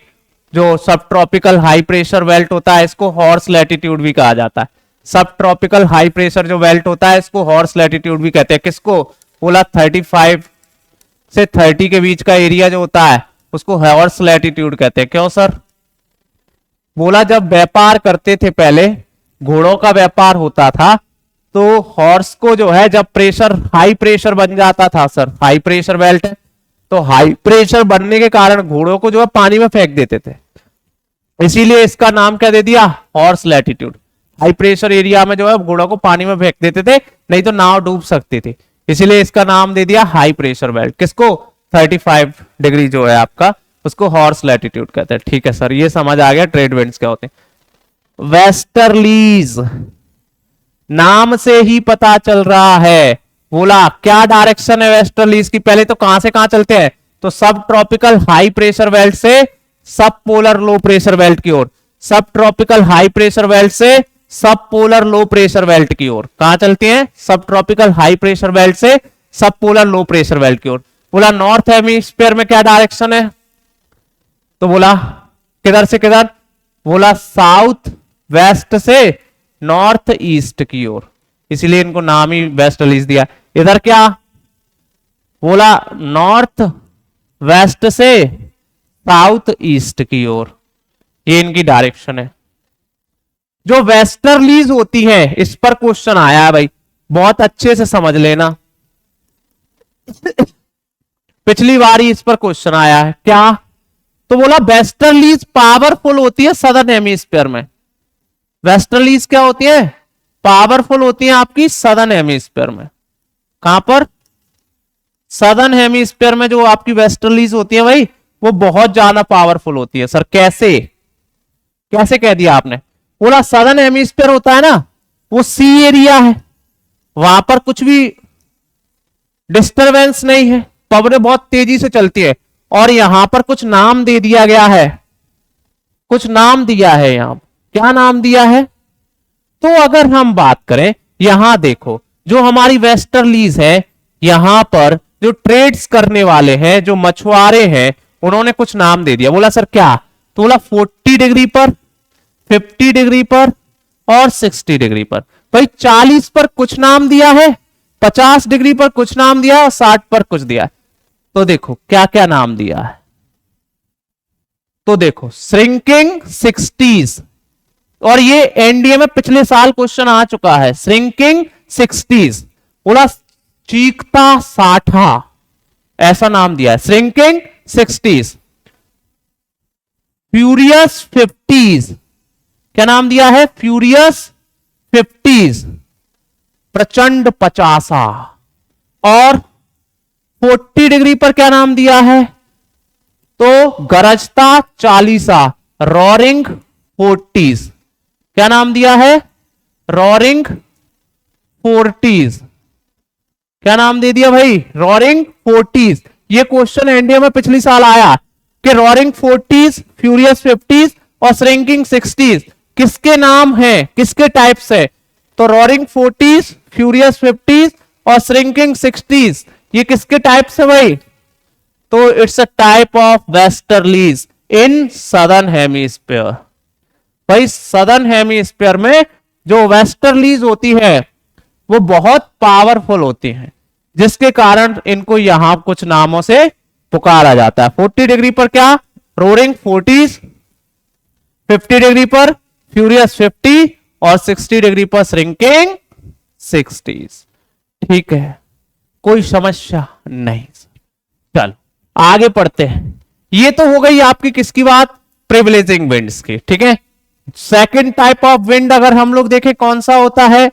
Speaker 1: जो सब ट्रॉपिकल हाई प्रेशर बेल्ट होता है इसको हॉर्स लैटिट्यूड भी कहा जाता है। सब ट्रॉपिकल हाई प्रेशर जो बेल्ट होता है इसको हॉर्स लैटिट्यूड भी कहते हैं। किसको? बोला 35 से 30 के बीच का एरिया जो होता है उसको हॉर्स लैटिट्यूड कहते हैं। क्यों सर? बोला जब व्यापार करते थे पहले, घोड़ों का व्यापार होता था, तो हॉर्स को जो है जब प्रेशर हाई प्रेशर बन जाता था, सर हाई प्रेशर बेल्ट है, तो हाई प्रेशर बनने के कारण घोड़ों को जो है पानी में फेंक देते थे। इसीलिए इसका नाम क्या दे दिया? Horse latitude. High pressure area में जो है घोड़ों को पानी में फेंक देते थे, नहीं तो नाव डूब सकती थी। इसीलिए इसका नाम दे दिया हाई प्रेशर बेल्ट। किसको? 35 डिग्री जो है आपका, उसको हॉर्स लैटिट्यूड कहते हैं। ठीक है सर, ये समझ आ गया ट्रेड विंड्स क्या होते हैं। वेस्टर्लीज नाम से ही पता चल रहा है। बोला क्या डायरेक्शन है वेस्टर्लीज की? पहले तो कहां से कहां चलते हैं? तो सब ट्रॉपिकल हाई प्रेशर बेल्ट से सब पोलर लो प्रेशर बेल्ट की ओर। सब ट्रॉपिकल हाई प्रेशर बेल्ट से सब पोलर लो प्रेशर बेल्ट की ओर। कहां चलती हैं? सब ट्रॉपिकल हाई प्रेशर बेल्ट से सब पोलर लो प्रेशर बेल्ट की ओर। बोला नॉर्थ हेमिस्फीयर में क्या डायरेक्शन है? तो बोला किधर से किधर? बोला साउथ वेस्ट से नॉर्थ ईस्ट की ओर, इसलिए इनको नाम ही वेस्टर्लीज दिया। इधर क्या? बोला नॉर्थ वेस्ट से साउथ ईस्ट की ओर, ये इनकी डायरेक्शन है। जो वेस्टर्लीज होती है, इस पर क्वेश्चन आया है भाई, बहुत अच्छे से समझ लेना। पिछली बार ही इस पर क्वेश्चन आया है। क्या? तो बोला वेस्टर्लीज पावरफुल होती है सदर्न हेमिस्फीयर में। वेस्टर्लीज क्या होती है? पावरफुल होती है आपकी सदर्न हेमिस्फीयर में। कहां पर? सदर्न हेमिस्फीयर में जो आपकी वेस्टर्लीज होती है भाई, वो बहुत ज्यादा पावरफुल होती है। सर कैसे? कैसे कह दिया आपने? बोला सदर्न हेमिस्फीयर होता है ना, वो सी एरिया है, वहां पर कुछ भी डिस्टरबेंस नहीं है, पवनें बहुत तेजी से चलती है। और यहां पर कुछ नाम दे दिया गया है, कुछ नाम दिया है यहां। क्या नाम दिया है? तो अगर हम बात करें, यहां देखो जो हमारी वेस्टर्लीज है, यहां पर जो ट्रेड्स करने वाले हैं, जो मछुआरे हैं, उन्होंने कुछ नाम दे दिया। बोला सर क्या? तो बोला 40 डिग्री पर, 50 डिग्री पर और 60 डिग्री पर। भाई 40 पर कुछ नाम दिया है, 50 डिग्री पर कुछ नाम दिया और 60 पर कुछ दिया। तो देखो क्या क्या नाम दिया है। तो देखो श्रिंकिंग 60s, और ये एनडीए में पिछले साल क्वेश्चन आ चुका है। श्रिंकिंग 60s, बोला चीखता 60, ऐसा नाम दिया है श्रिंकिंग 60s। फ्यूरियस 50s, क्या नाम दिया है? फ्यूरियस 50s, प्रचंड 50। और 40 डिग्री पर क्या नाम दिया है? तो गरजता 40, रॉरिंग 40s। क्या नाम दिया है? रॉरिंग 40s। क्या नाम दे दिया भाई? रॉरिंग 40s। ये क्वेश्चन एनडीए में पिछली साल आया कि रॉरिंग 40s, फ्यूरियस 50s और श्रिंकिंग 60s किसके नाम हैं, किसके टाइप से? तो रॉरिंग 40s, फ्यूरियस 50s और श्रिंकिंग 60s ये किसके टाइप से भाई? तो it's a type of westerlies in southern hemisphere. भाई सदर्न हेमिस्फीयर में जो वेस्टर्लीज होती है वो बहुत पावरफुल होती हैं, जिसके कारण इनको यहां कुछ नामों से पुकारा जाता है। 40 डिग्री पर क्या? रोरिंग 40s, 50 डिग्री पर फ्यूरियस 50 और 60 डिग्री पर श्रिंकिंग 60s। ठीक है, कोई समस्या नहीं। चलो आगे पढ़ते हैं। ये तो हो गई आपकी किसकी बात? प्रिविलेजिंग विंड्स की। ठीक है, सेकंड टाइप ऑफ विंड अगर हम लोग देखें कौन सा होता है,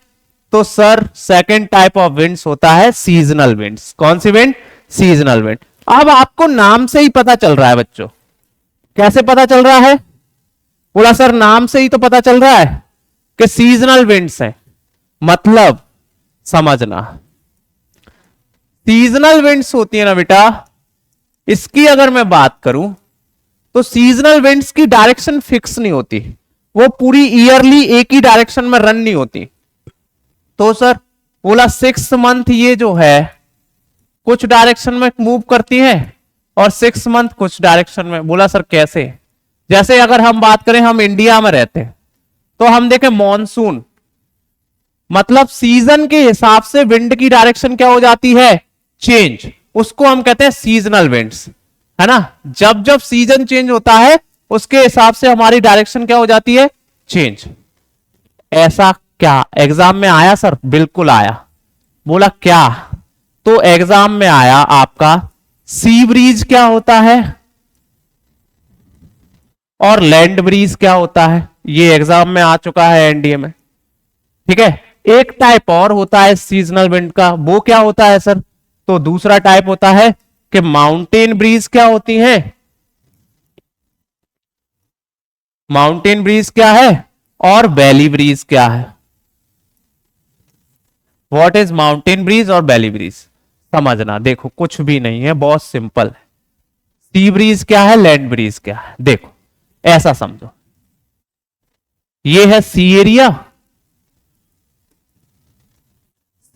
Speaker 1: तो sir second type of winds होता है सीजनल विंड्स। कौन सी विंड? Seasonal wind. अब आपको नाम से ही पता चल रहा है बच्चों, कैसे पता चल रहा है? बोला सर नाम से ही तो पता चल रहा है कि सीजनल विंड्स है। मतलब समझना, सीजनल विंड्स होती है ना बेटा, इसकी अगर मैं बात करूं तो सीजनल विंड्स की डायरेक्शन फिक्स नहीं होती, वो पूरी ईयरली एक ही डायरेक्शन में रन नहीं होती। तो सर बोला 6 मंथ ये जो है कुछ डायरेक्शन में मूव करती है और 6 मंथ कुछ डायरेक्शन में। बोला सर कैसे? जैसे अगर हम बात करें, हम इंडिया में रहते हैं तो हम देखें मॉनसून, मतलब सीजन के हिसाब से विंड की डायरेक्शन क्या हो जाती है? चेंज। उसको हम कहते हैं सीजनल विंड्स, है ना। जब जब सीजन चेंज होता है उसके हिसाब से हमारी डायरेक्शन क्या हो जाती है? चेंज। ऐसा क्या एग्जाम में आया सर? बिल्कुल आया। बोला क्या? तो एग्जाम में आया आपका सी ब्रीज क्या होता है और लैंड ब्रीज क्या होता है, ये एग्जाम में आ चुका है एनडीए में। ठीक है, एक टाइप और होता है सीजनल विंड का, वो क्या होता है सर? तो दूसरा टाइप होता है कि माउंटेन ब्रीज क्या होती है, माउंटेन ब्रीज क्या है और वैली ब्रीज क्या है। व्हाट इज माउंटेन ब्रीज और वैली ब्रीज? समझना, देखो कुछ भी नहीं है, बहुत सिंपल है। सी ब्रीज क्या है, लैंड ब्रीज क्या है, देखो ऐसा समझो, ये है सी एरिया,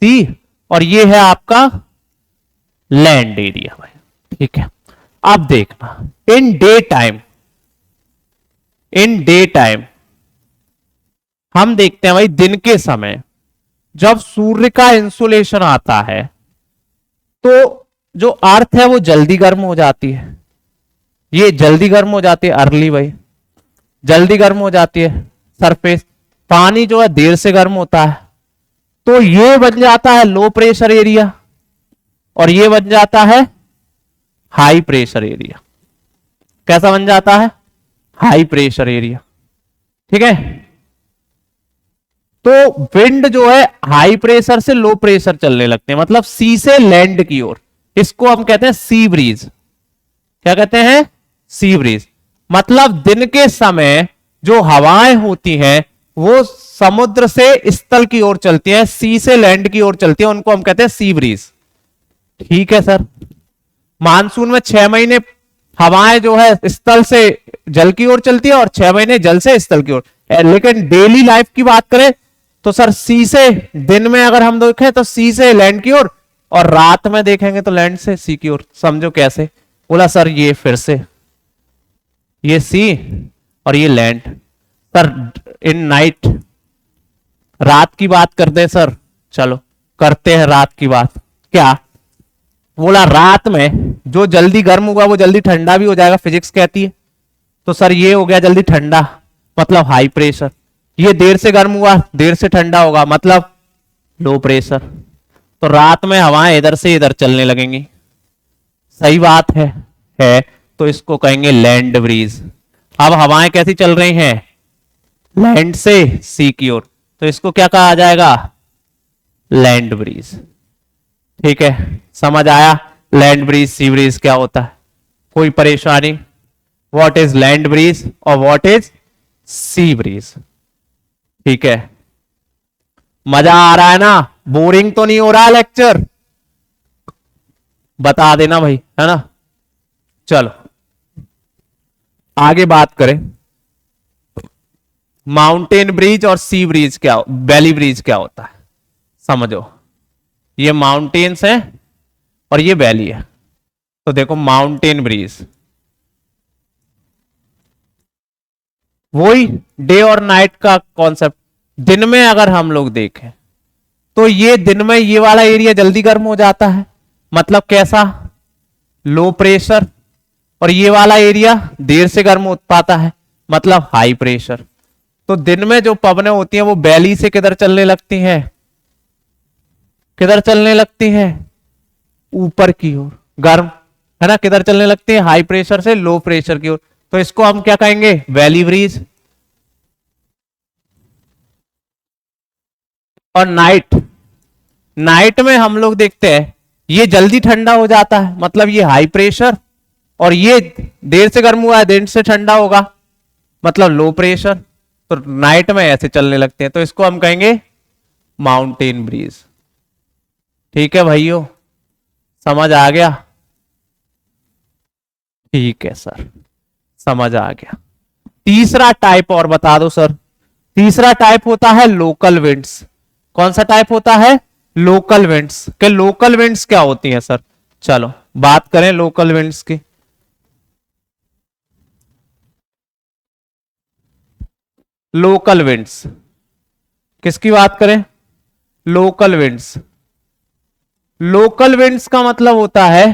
Speaker 1: सी, और ये है आपका लैंड एरिया भाई। ठीक है, अब देखना इन डे टाइम हम देखते हैं भाई दिन के समय जब सूर्य का इंसुलेशन आता है तो जो अर्थ है वो जल्दी गर्म हो जाती है, ये जल्दी गर्म हो जाती है अर्ली भाई, जल्दी गर्म हो जाती है सरफेस। पानी जो है देर से गर्म होता है, तो ये बन जाता है लो प्रेशर एरिया और ये बन जाता है हाई प्रेशर एरिया। कैसा बन जाता है? High pressure area. ठीक है, तो विंड जो है हाई प्रेशर से लो प्रेशर चलने लगते हैं, मतलब सी से लैंड की ओर, इसको हम कहते हैं सी ब्रीज। क्या कहते हैं? Sea breeze. मतलब दिन के समय जो हवाएं होती हैं वो समुद्र से स्थल की ओर चलती हैं, सी से लैंड की ओर चलती हैं, उनको हम कहते हैं सी ब्रीज। ठीक है सर, मानसून में 6 महीने हवाएं जो है स्थल से जल की ओर चलती है और 6 महीने जल से स्थल की ओर। लेकिन डेली लाइफ की बात करें तो सर सी से, दिन में अगर हम देखें तो सी से लैंड की ओर, और रात में देखेंगे तो लैंड से सी की ओर। समझो कैसे? बोला सर ये फिर से ये सी और ये लैंड। सर इन नाइट, रात की बात करते हैं सर, चलो करते हैं रात की बात। क्या बोला? रात में जो जल्दी गर्म होगा वो जल्दी ठंडा भी हो जाएगा, फिजिक्स कहती है। तो सर ये हो गया जल्दी ठंडा, मतलब हाई प्रेशर। ये देर से गर्म हुआ, देर से ठंडा होगा, मतलब लो प्रेशर। तो रात में हवाएं इधर से इधर चलने लगेंगी। सही बात है तो इसको कहेंगे लैंड ब्रीज। अब हवाएं कैसी चल रही हैं? लैंड से सी की ओर, तो इसको क्या कहा जाएगा? Land breeze. ठीक है, समझ आया लैंड ब्रीज सी ब्रीज क्या होता है? कोई परेशानी? व्हाट इज लैंड ब्रीज और व्हाट इज सी ब्रीज? ठीक है, मजा आ रहा है ना? बोरिंग तो नहीं हो रहा लेक्चर? बता देना भाई, है ना। चलो आगे बात करें, माउंटेन ब्रिज और सी ब्रिज क्या, वैली ब्रिज क्या होता है? समझो, ये माउंटेन्स है और ये वैली है। तो देखो माउंटेन ब्रिज वही डे और नाइट का कॉन्सेप्ट। दिन में अगर हम लोग देखें तो ये दिन में ये वाला एरिया जल्दी गर्म हो जाता है, मतलब कैसा? Low pressure. और ये वाला एरिया देर से गर्म हो पाता है, मतलब हाई प्रेशर। तो दिन में जो पवनें होती हैं वो वैली से किधर चलने लगती हैं? किधर चलने लगती हैं? ऊपर की ओर, गर्म, है ना। किधर चलने लगती है? हाई प्रेशर से लो प्रेशर की ओर। तो इसको हम क्या कहेंगे? Valley breeze. और नाइट, नाइट में हम लोग देखते हैं ये जल्दी ठंडा हो जाता है, मतलब ये हाई प्रेशर, और ये देर से गर्म हुआ है, देर से ठंडा होगा, मतलब लो प्रेशर। तो नाइट में ऐसे चलने लगते हैं, तो इसको हम कहेंगे माउंटेन ब्रीज। ठीक है भाइयों, समझ आ गया? ठीक है सर, समझ आ गया। तीसरा टाइप और बता दो सर। तीसरा टाइप होता है लोकल विंड्स। कौन सा टाइप होता है? Local winds. के लोकल विंड्स क्या होती हैं सर? चलो बात करें लोकल विंड्स की। लोकल विंड्स किसकी बात करें? Local winds. लोकल विंड्स का मतलब होता है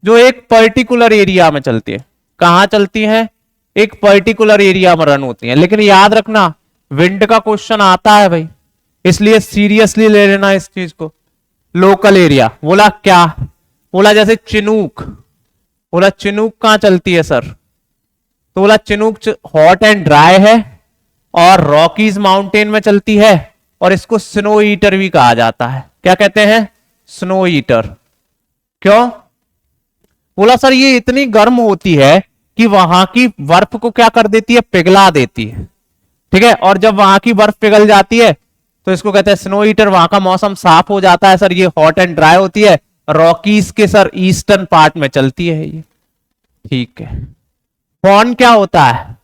Speaker 1: जो एक पर्टिकुलर एरिया में चलती है। कहां चलती है? एक पर्टिकुलर एरिया में रन होती है। लेकिन याद रखना, विंड का क्वेश्चन आता है भाई, इसलिए सीरियसली ले लेना इस चीज को। लोकल एरिया बोला क्या? बोला जैसे चिनूक। बोला चिनूक कहां चलती है सर? तो बोला चिनूक हॉट एंड ड्राई है और रॉकीज माउंटेन में चलती है, और इसको स्नो ईटर भी कहा जाता है। क्या कहते हैं? Snow eater. क्यों? बोला सर ये इतनी गर्म होती है कि वहां की बर्फ को क्या कर देती है? पिघला देती है। ठीक है, और जब वहां की बर्फ पिघल जाती है तो इसको कहते हैं स्नो ईटर। वहां का मौसम साफ हो जाता है सर, ये हॉट एंड ड्राई होती है, रॉकीज के सर ईस्टर्न पार्ट में चलती है ये। ठीक है। फॉन क्या होता है?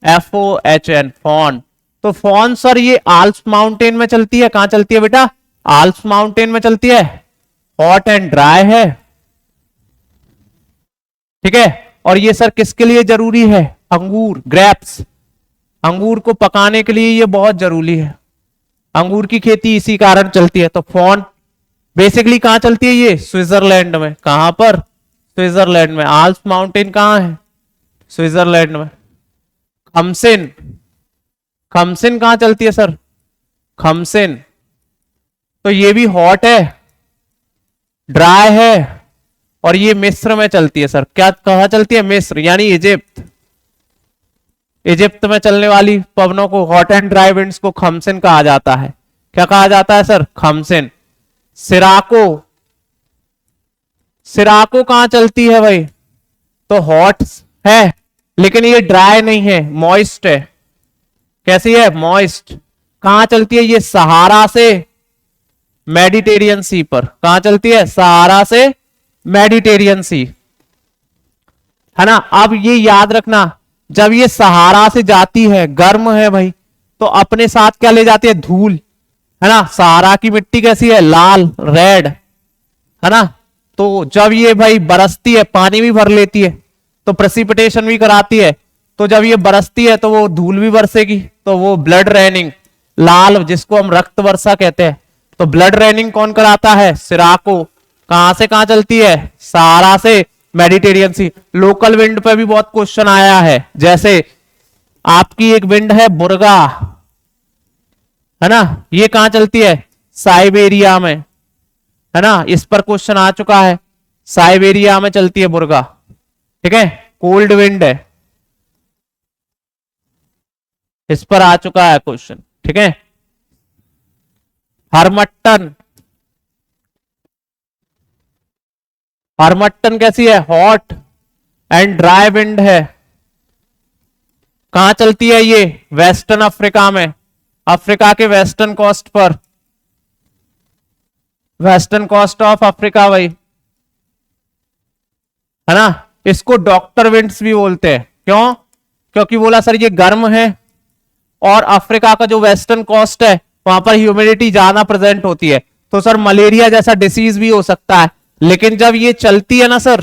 Speaker 1: FOHN, foehn. तो फॉन सर ये आल्प्स माउंटेन में चलती है। कहां चलती है बेटा? आल्प्स माउंटेन में चलती है, हॉट एंड ड्राई है। ठीक है, और ये सर किसके लिए जरूरी है? अंगूर, ग्रेप्स। अंगूर को पकाने के लिए ये बहुत जरूरी है। अंगूर की खेती इसी कारण चलती है। तो फॉन बेसिकली कहां चलती है? ये स्विट्जरलैंड में। कहां पर? स्विट्जरलैंड में। आल्प्स माउंटेन कहां है? स्विट्जरलैंड में। खमसिन, खमसिन कहां चलती है सर? खमसिन। तो ये भी हॉट है, ड्राई है, और ये मिस्र में चलती है सर। क्या कहां चलती है? मिस्र यानी इजिप्ट। इजिप्त में चलने वाली पवनों को, हॉट एंड ड्राई विंड्स को खमसिन कहा जाता है। क्या कहा जाता है सर? खमसिन। सिराको, सिराको कहां चलती है भाई? तो हॉट है लेकिन ये ड्राई नहीं है, मॉइस्ट है। कैसी है? मॉइस्ट। कहां चलती है ये? सहारा से मेडिटेरियन सी पर। कहां चलती है? सहारा से मेडिटेरियन सी, है ना। अब ये याद रखना, जब ये सहारा से जाती है, गर्म है भाई, तो अपने साथ क्या ले जाती है? धूल, है ना। सहारा की मिट्टी कैसी है? लाल, रेड, है ना। तो जब ये भाई बरसती है, पानी भी भर लेती है, तो प्रेसिपिटेशन भी कराती है। तो जब ये बरसती है तो वो धूल भी बरसेगी, तो वो ब्लड रेनिंग, लाल, जिसको हम रक्त वर्षा कहते हैं। तो ब्लड रेनिंग कौन कराता है? सिराको। कहां से कहां चलती है? सहारा से मेडिटेरियन सी। लोकल विंड पे भी बहुत क्वेश्चन आया है, जैसे आपकी एक विंड है बुर्गा, है ना। ये कहां चलती है? साइबेरिया में, है ना। इस पर क्वेश्चन आ चुका है, साइबेरिया में चलती है बुर्गा। ठीक है, कोल्ड विंड है, इस पर आ चुका है क्वेश्चन। ठीक है। हरमट्टन, हरमट्टन कैसी है? हॉट एंड ड्राई विंड है। कहां चलती है ये? वेस्टर्न अफ्रीका में, अफ्रीका के वेस्टर्न कोस्ट पर, वेस्टर्न कोस्ट ऑफ अफ्रीका भाई, है ना। इसको डॉक्टर विंड्स भी बोलते हैं। क्यों? क्योंकि बोला सर ये गर्म है, और अफ्रीका का जो वेस्टर्न कोस्ट है वहां पर ह्यूमिडिटी ज्यादा प्रेजेंट होती है, तो सर मलेरिया जैसा डिसीज भी हो सकता है। लेकिन जब ये चलती है ना सर,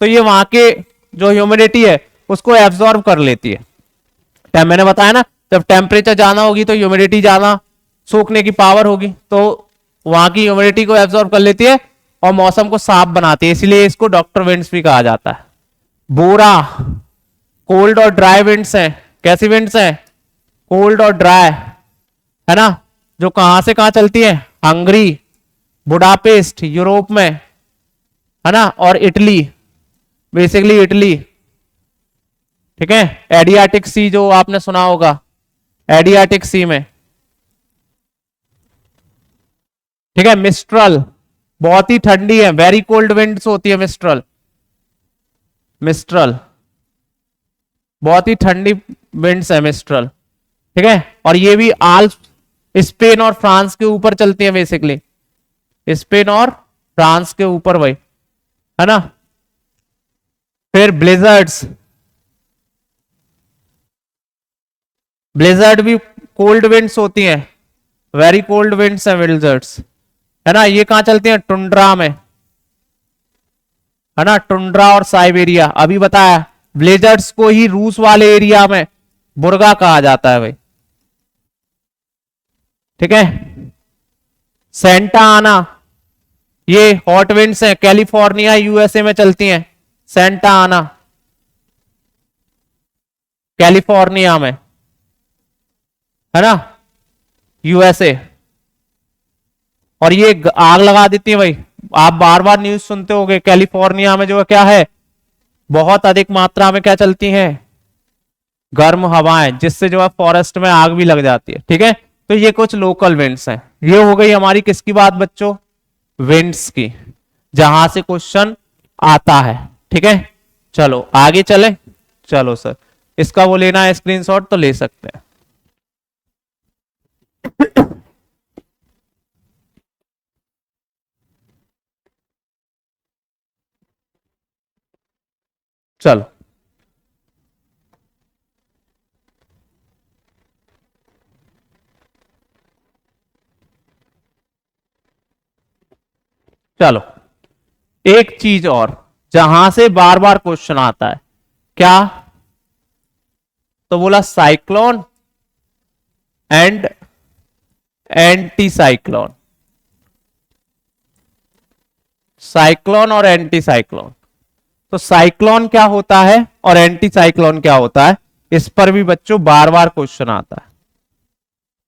Speaker 1: तो ये वहां के जो ह्यूमिडिटी है उसको एब्जॉर्ब कर लेती है। मैंने बताया ना, जब टेम्परेचर ज्यादा होगी तो ह्यूमिडिटी ज्यादा सोखने की पावर होगी, तो वहां की ह्यूमिडिटी को एब्जॉर्ब कर लेती है और मौसम को साफ बनाती है, इसलिए इसको डॉक्टर विंड्स भी कहा जाता है। बोरा, कोल्ड और ड्राई विंड्स हैं। कैसी विंड्स हैं? कोल्ड और ड्राई, है ना। जो कहां से कहां चलती है? हंगरी, बुडापेस्ट यूरोप में, है ना, और इटली, बेसिकली इटली। ठीक है। एडियाटिक सी जो आपने सुना होगा, एडियाटिक सी में। ठीक है। मिस्ट्रल, बहुत ही ठंडी है, वेरी कोल्ड विंड्स होती है मिस्ट्रल। मिस्ट्रल बहुत ही ठंडी विंड्स है मिस्ट्रल, ठीक है। और ये भी आल्प्स, स्पेन और फ्रांस के ऊपर चलती है बेसिकली, स्पेन और फ्रांस के ऊपर भाई, है ना। फिर ब्लिजर्ड्स, ब्लिजर्ड भी कोल्ड विंड्स होती हैं, वेरी कोल्ड विंड्स है ब्लिजर्ड्स, है ना। ये कहां चलती हैं? टुंड्रा में, है ना, टुंड्रा और साइबेरिया। अभी बताया ब्लिजर्ड्स को ही रूस वाले एरिया में बुर्गा कहा जाता है भाई, ठीक है। सेंटा आना, ये हॉट विंड्स हैं, कैलिफोर्निया यूएसए में चलती हैं। सेंटा आना कैलिफोर्निया में, है ना, यूएसए। और ये आग लगा देती है भाई, आप बार बार न्यूज सुनते होंगे, कैलिफोर्निया में जो है क्या है, बहुत अधिक मात्रा में क्या चलती हैं, गर्म हवाएं, जिससे जो है फॉरेस्ट में आग भी लग जाती है, ठीक है। तो ये कुछ लोकल विंड्स हैं। ये हो गई हमारी किसकी बात बच्चों? विंड्स की, जहां से क्वेश्चन आता है, ठीक है। चलो आगे चले। चलो सर, इसका वो लेना है स्क्रीनशॉट तो ले सकते हैं। चलो चलो, एक चीज और जहां से बार बार क्वेश्चन आता है, क्या? तो बोला cyclone and anti cyclone, cyclone और एंटी साइक्लोन। तो साइक्लोन क्या होता है और एंटी साइक्लोन क्या होता है, इस पर भी बच्चों बार बार क्वेश्चन आता है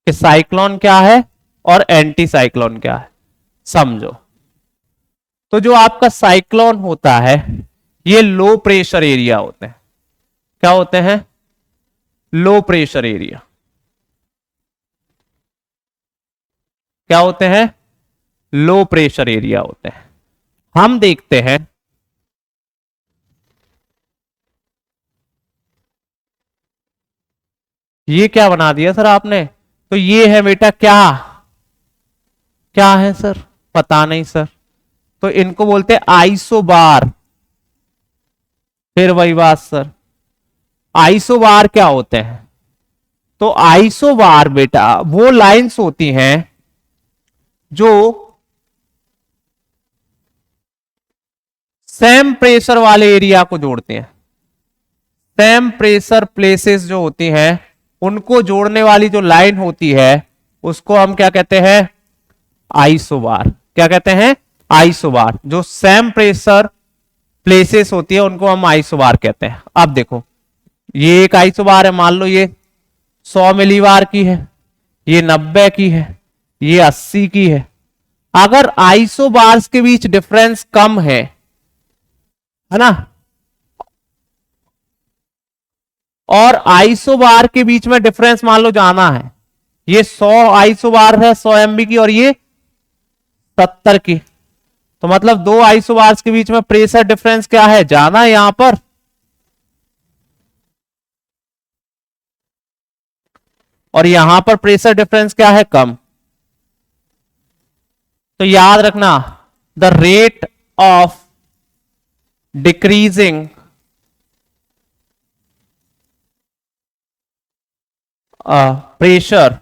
Speaker 1: कि साइक्लोन क्या है और एंटी साइक्लोन क्या है, समझो। तो जो आपका साइक्लोन होता है, ये लो प्रेशर एरिया होते हैं। क्या होते हैं? Low pressure area. क्या होते हैं? लो प्रेशर एरिया होते हैं। हम देखते हैं ये क्या बना दिया सर आपने, तो ये है बेटा क्या, क्या है सर? पता नहीं सर। तो इनको बोलते हैं आइसोबार। फिर वही बात सर, आइसोबार क्या होते हैं? तो आइसोबार बेटा वो लाइंस होती हैं जो सेम प्रेशर वाले एरिया को जोड़ते हैं। सेम प्रेशर प्लेसेस जो होती हैं उनको जोड़ने वाली जो लाइन होती है उसको हम क्या कहते हैं? आइसोबार। क्या कहते हैं? आइसोबार। जो सेम प्रेशर प्लेसेस होती है उनको हम आइसोबार कहते हैं। अब देखो, ये एक आइसोबार है, मान लो ये 100 मिलीबार की है, ये 90 की है, ये 80 की है। अगर आइसोबार्स के बीच डिफरेंस कम है ना, और आइसोबार के बीच में डिफरेंस मान लो जाना है, ये 100 आइसोबार है 100 एमबी की और ये 70 की, तो मतलब दो आइसोबार्स के बीच में प्रेशर डिफरेंस क्या है, जाना है यहां पर। और यहां पर प्रेशर डिफरेंस क्या है, कम। तो याद रखना, the rate of decreasing pressure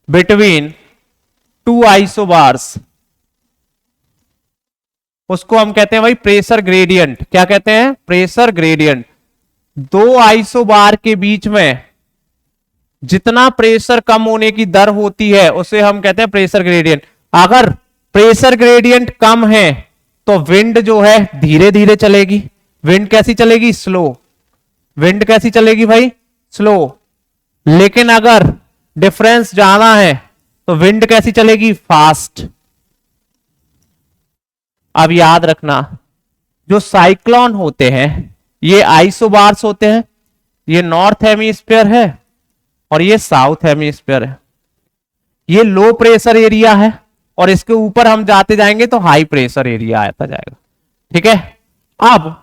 Speaker 1: between two isobars, उसको हम कहते हैं भाई प्रेशर ग्रेडियंट। क्या कहते हैं? Pressure gradient. दो आइसोबार के बीच में जितना प्रेशर कम होने की दर होती है उसे हम कहते हैं प्रेशर ग्रेडियंट। अगर प्रेशर ग्रेडियंट कम है तो विंड जो है धीरे धीरे चलेगी। विंड कैसी चलेगी? स्लो। विंड कैसी चलेगी भाई? स्लो। लेकिन अगर डिफरेंस ज्यादा है तो विंड कैसी चलेगी? फास्ट। अब याद रखना, जो साइक्लोन होते हैं ये आइसोबार्स होते हैं। ये नॉर्थ हेमीस्फीयर है और ये साउथ हेमीस्फीयर है। ये लो प्रेशर एरिया है और इसके ऊपर हम जाते जाएंगे तो हाई प्रेशर एरिया आता जाएगा। ठीक है, अब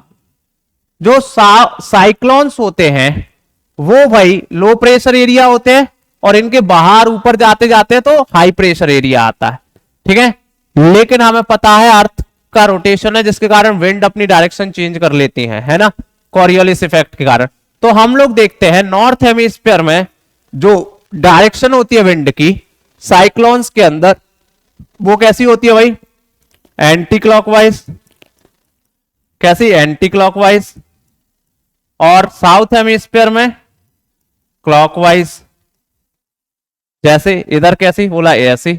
Speaker 1: जो साइक्लोन्स होते हैं वो भाई लो प्रेशर एरिया होते हैं और इनके बाहर ऊपर जाते जाते तो हाई प्रेशर एरिया आता है। ठीक है, लेकिन हमें पता है अर्थ का रोटेशन है जिसके कारण विंड अपनी डायरेक्शन चेंज कर लेती है ना, कॉरियोलिस इफेक्ट के कारण। तो हम लोग देखते हैं नॉर्थ हेमिस्फीयर में जो डायरेक्शन होती है विंड की साइक्लोन्स के अंदर वो कैसी होती है भाई, एंटी क्लॉकवाइज। कैसी, एंटी क्लॉकवाइज। और साउथ हेमिस्फीयर में क्लॉकवाइज। जैसे इधर कैसी, बोला ऐसी।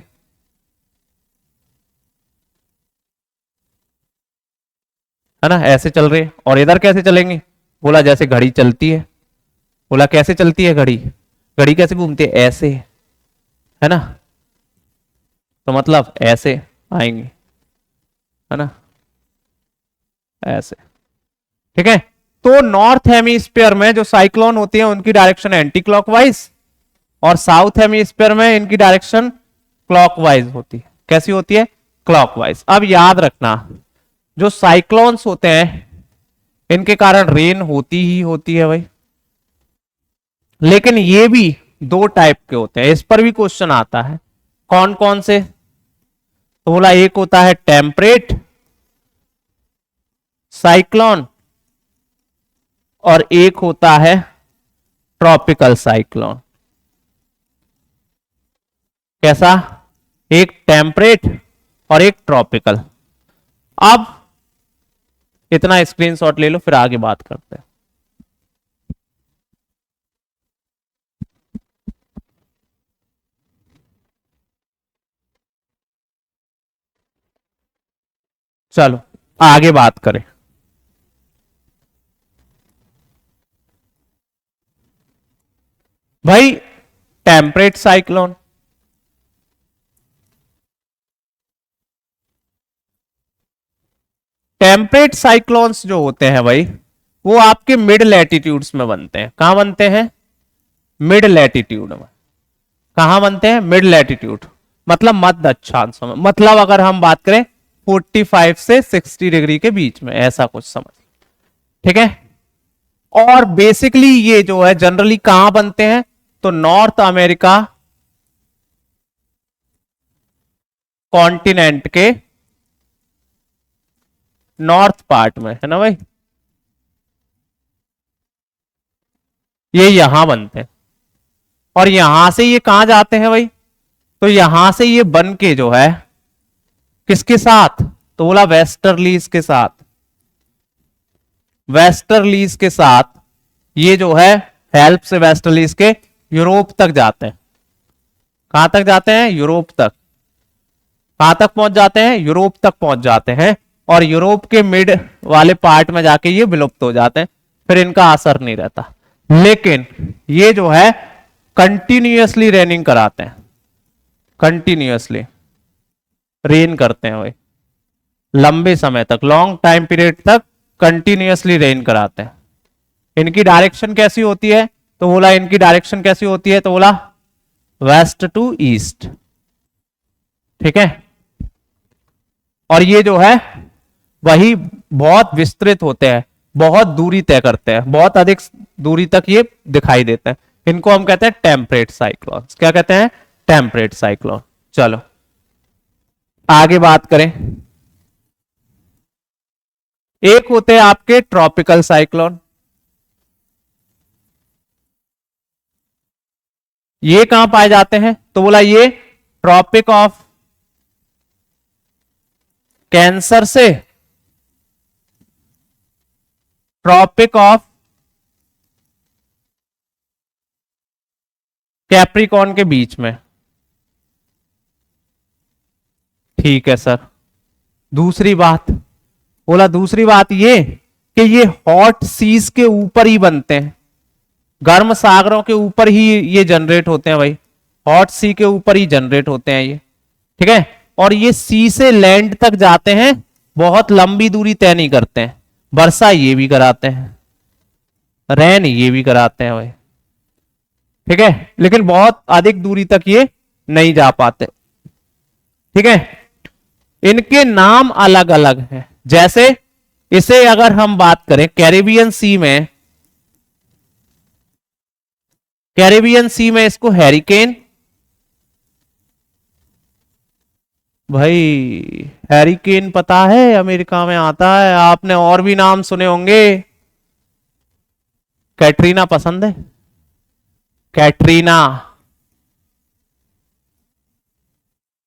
Speaker 1: है ना, ऐसे चल रही है। और इधर कैसे चलेंगे, बोला जैसे घड़ी चलती है। बोला कैसे चलती है घड़ी, घड़ी कैसे घूमती है, ऐसे। है ना, तो मतलब ऐसे आएंगे, है ना, ऐसे। ठीक है, तो नॉर्थ हेमिस्फीयर में जो साइक्लोन होती है उनकी डायरेक्शन एंटी क्लॉकवाइज और साउथ हेमिस्फीयर में इनकी डायरेक्शन क्लॉकवाइज होती है। कैसी होती है, क्लॉकवाइज। अब याद रखना जो साइक्लोन्स होते हैं इनके कारण रेन होती ही होती है भाई, लेकिन ये भी दो टाइप के होते हैं। इस पर भी क्वेश्चन आता है, कौन कौन से। तो बोला एक होता है टेम्परेट साइक्लोन और एक होता है ट्रॉपिकल साइक्लोन। कैसा, एक टेम्परेट और एक ट्रॉपिकल। अब इतना स्क्रीनशॉट ले लो फिर आगे बात करते हैं। चलो आगे बात करें। भाई टेम्परेट साइक्लोन, टेम्परेट साइक्लोन्स जो होते हैं भाई वो आपके मिड लैटिट्यूड्स में बनते हैं। कहां बनते हैं, मिड लैटिट्यूड में। कहां बनते हैं, मिड लैटिट्यूड, मतलब मध्य अक्षांशों में। मतलब अगर हम बात करें 45 से 60 डिग्री के बीच में, ऐसा कुछ समझ। ठीक है, और बेसिकली ये जो है जनरली कहां बनते हैं, तो नॉर्थ अमेरिका कॉन्टिनेंट के नॉर्थ पार्ट में, है ना भाई, ये यहां बनते हैं। और यहां से ये कहां जाते हैं भाई, तो यहां से ये बन के जो है किसके साथ, तो बोला वेस्टर्लीज के साथ। वेस्टर्लीज के साथ ये जो है हेल्प से वेस्टर्लीज के यूरोप तक जाते हैं। कहां तक जाते हैं, यूरोप तक। कहां तक पहुंच जाते हैं, यूरोप तक पहुंच जाते हैं। और यूरोप के मिड वाले पार्ट में जाके ये विलुप्त हो जाते हैं, फिर इनका असर नहीं रहता। लेकिन ये जो है कंटिन्यूअसली रेनिंग कराते हैं, कंटिन्यूअसली रेन करते हैं भाई, लंबे समय तक, लॉन्ग टाइम पीरियड तक कंटिन्यूअसली रेन कराते हैं। इनकी डायरेक्शन कैसी होती है, तो बोला इनकी डायरेक्शन कैसी होती है, तो बोला वेस्ट टू ईस्ट। ठीक है, और ये जो है वही बहुत विस्तृत होते हैं, बहुत दूरी तय करते हैं, बहुत अधिक दूरी तक ये दिखाई देते हैं। इनको हम कहते हैं टेम्परेट साइक्लोन। क्या कहते हैं, टेम्परेट साइक्लोन। चलो आगे बात करें। एक होते हैं आपके ट्रॉपिकल साइक्लोन। ये कहां पाए जाते हैं, तो बोला ये ट्रॉपिक ऑफ कैंसर से ट्रॉपिक ऑफ कैप्रिकॉर्न के बीच में। ठीक है सर। दूसरी बात, बोला दूसरी बात ये कि ये हॉट सीज के ऊपर ही बनते हैं, गर्म सागरों के ऊपर ही ये जनरेट होते हैं भाई, हॉट सी के ऊपर ही जनरेट होते हैं ये। ठीक है, और ये सी से लैंड तक जाते हैं, बहुत लंबी दूरी तय नहीं करते हैं। वर्षा ये भी कराते हैं, रैन ये भी कराते हैं भाई। ठीक है, लेकिन बहुत अधिक दूरी तक ये नहीं जा पाते। ठीक है, इनके नाम अलग अलग हैं। जैसे इसे अगर हम बात करें कैरिबियन सी में, कैरिबियन सी में इसको हैरिकेन, भाई हैरिकेन पता है अमेरिका में आता है। आपने और भी नाम सुने होंगे। कैटरीना पसंद है? कैटरीना,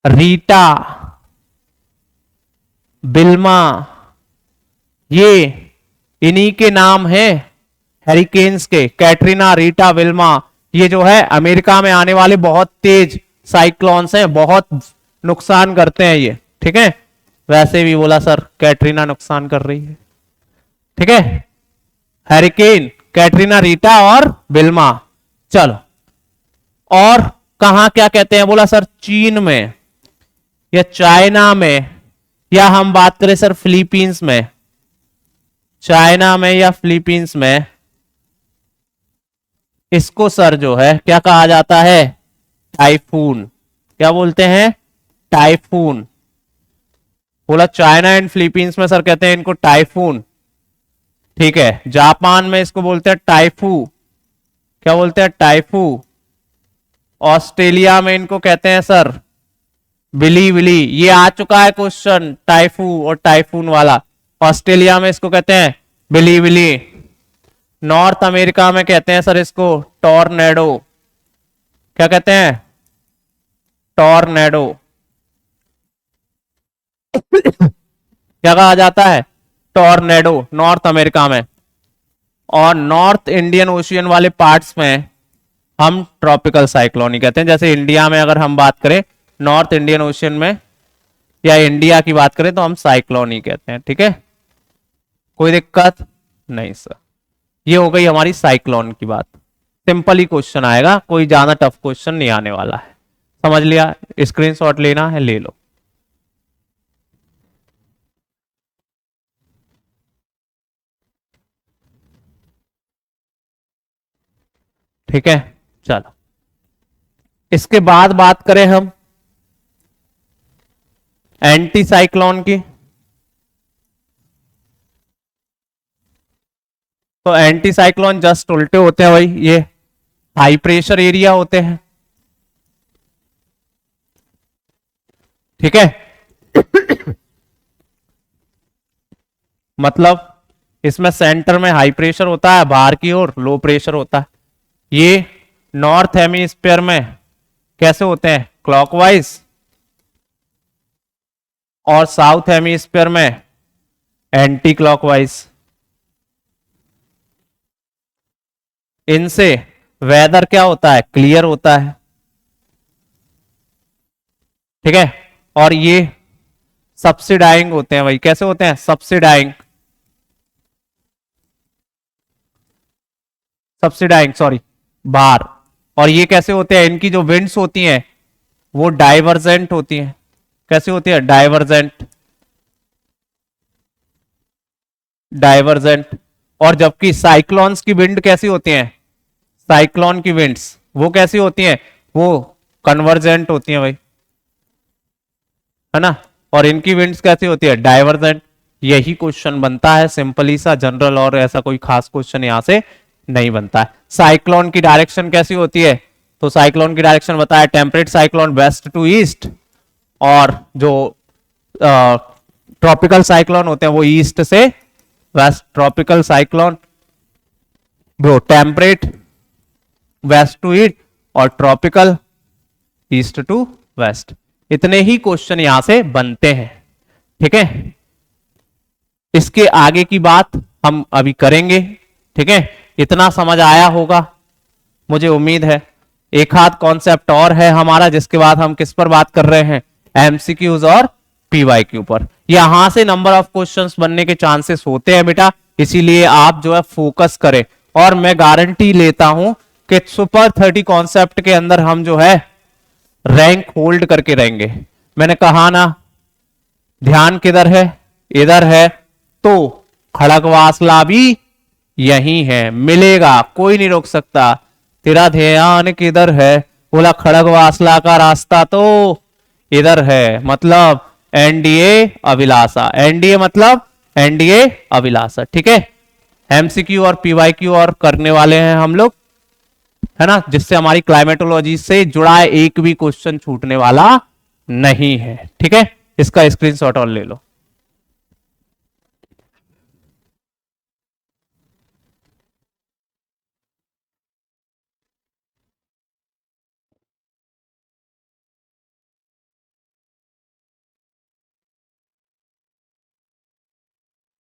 Speaker 1: रीटा, बिल्मा, ये इन्हीं के नाम हैं हैरिकेन्स के। कैटरीना, रीटा, विल्मा, ये जो है अमेरिका में आने वाले बहुत तेज साइक्लोन्स हैं, बहुत नुकसान करते हैं ये। ठीक है, वैसे भी बोला सर कैटरीना नुकसान कर रही है। ठीक है, हैरिकेन, कैटरीना, रीटा और बिल्मा। चलो, और कहां क्या कहते हैं? बोला सर चीन में या चाइना में, या हम बात करें सर फिलीपींस में। चाइना में या फिलीपींस में इसको सर जो है क्या कहा जाता है? टाइफून। क्या बोलते हैं? टाइफून। बोला चाइना एंड फिलीपींस में सर कहते हैं इनको टाइफून। ठीक है, जापान में इसको बोलते हैं टाइफू। क्या बोलते हैं? टाइफू। ऑस्ट्रेलिया में इनको कहते हैं सर बिली विली। ये आ चुका है क्वेश्चन टाइफू और टाइफून वाला। ऑस्ट्रेलिया में इसको कहते हैं बिली विली। नॉर्थ अमेरिका में कहते हैं सर इसको टॉर्नेडो। क्या कहते हैं? टॉर्नेडो। क्या कहा जाता है? टॉर्नेडो, नॉर्थ अमेरिका में। और नॉर्थ इंडियन ओशियन वाले पार्ट्स में हम ट्रॉपिकल साइक्लोन ही कहते हैं। जैसे इंडिया में अगर हम बात करें नॉर्थ इंडियन ओशियन में या इंडिया की बात करें तो हम साइक्लोन ही कहते हैं। ठीक है, कोई दिक्कत नहीं सर। ये हो गई हमारी साइक्लोन की बात। सिंपल ही क्वेश्चन आएगा, कोई ज्यादा टफ क्वेश्चन नहीं आने वाला है। समझ लिया? स्क्रीनशॉट लेना है ले लो। ठीक है, चलो इसके बाद बात करें हम एंटी साइक्लोन की। तो एंटी साइक्लोन जस्ट उल्टे होते हैं भाई, ये हाई प्रेशर एरिया होते हैं। ठीक है मतलब इसमें सेंटर में हाई प्रेशर होता है, बाहर की ओर लो प्रेशर होता है। ये नॉर्थ हेमिस्फीयर में कैसे होते हैं? क्लॉकवाइज। और साउथ हेमिस्फीयर में एंटी क्लॉकवाइज। इनसे वेदर क्या होता है? क्लियर होता है। ठीक है, और ये सब्सिडाइंग होते हैं भाई। कैसे होते हैं? सब्सिडाइंग। सब्सिडाइंग सॉरी, बाहर। और ये कैसे होते हैं? इनकी जो विंड्स होती हैं वो डाइवर्जेंट होती हैं। कैसे होती है? डाइवर्जेंट। डाइवर्जेंट। और जबकि साइक्लोन्स की विंड कैसी होती हैं? साइक्लोन की विंड्स वो कैसी होती हैं? वो कन्वर्जेंट होती हैं भाई, है ना। और इनकी विंड्स कैसी होती है? डाइवर्जेंट। यही क्वेश्चन बनता है सिंपली सा, जनरल, और ऐसा कोई खास क्वेश्चन यहां से नहीं बनता है। साइक्लोन की डायरेक्शन कैसी होती है? तो साइक्लोन की डायरेक्शन बताया, temperate cyclone west to east, और जो ट्रॉपिकल साइक्लोन होते हैं वो ईस्ट से west. Tropical cyclone bro temperate west to east और ट्रॉपिकल ईस्ट टू वेस्ट। इतने ही क्वेश्चन यहां से बनते हैं। ठीक है, इसके आगे की बात हम अभी करेंगे। ठीक है, इतना समझ आया होगा मुझे उम्मीद है। एक हाथ कॉन्सेप्ट और है हमारा, जिसके बाद हम किस पर बात कर रहे हैं? एमसीक्यूज और पीवाईक्यू पर। यहां से नंबर ऑफ क्वेश्चंस बनने के चांसेस होते हैं बेटा, इसीलिए आप जो है फोकस करें। और मैं गारंटी लेता हूं कि सुपर 30 कॉन्सेप्ट के अंदर हम जो है रैंक होल्ड करके रहेंगे। मैंने कहा ना, ध्यान किधर है? इधर है। तो खड़गवासला भी यही है, मिलेगा, कोई नहीं रोक सकता। तेरा ध्यान किधर है? बोला खड़गवासला का रास्ता तो इधर है, मतलब एनडीए अभिलाषा, एनडीए मतलब एनडीए अभिलाषा। ठीक है, एमसीक्यू और पीवाईक्यू और करने वाले हैं हम लोग, है ना, जिससे हमारी क्लाइमेटोलॉजी से जुड़ा एक भी क्वेश्चन छूटने वाला नहीं है। ठीक है, इसका स्क्रीनशॉट और ले लो।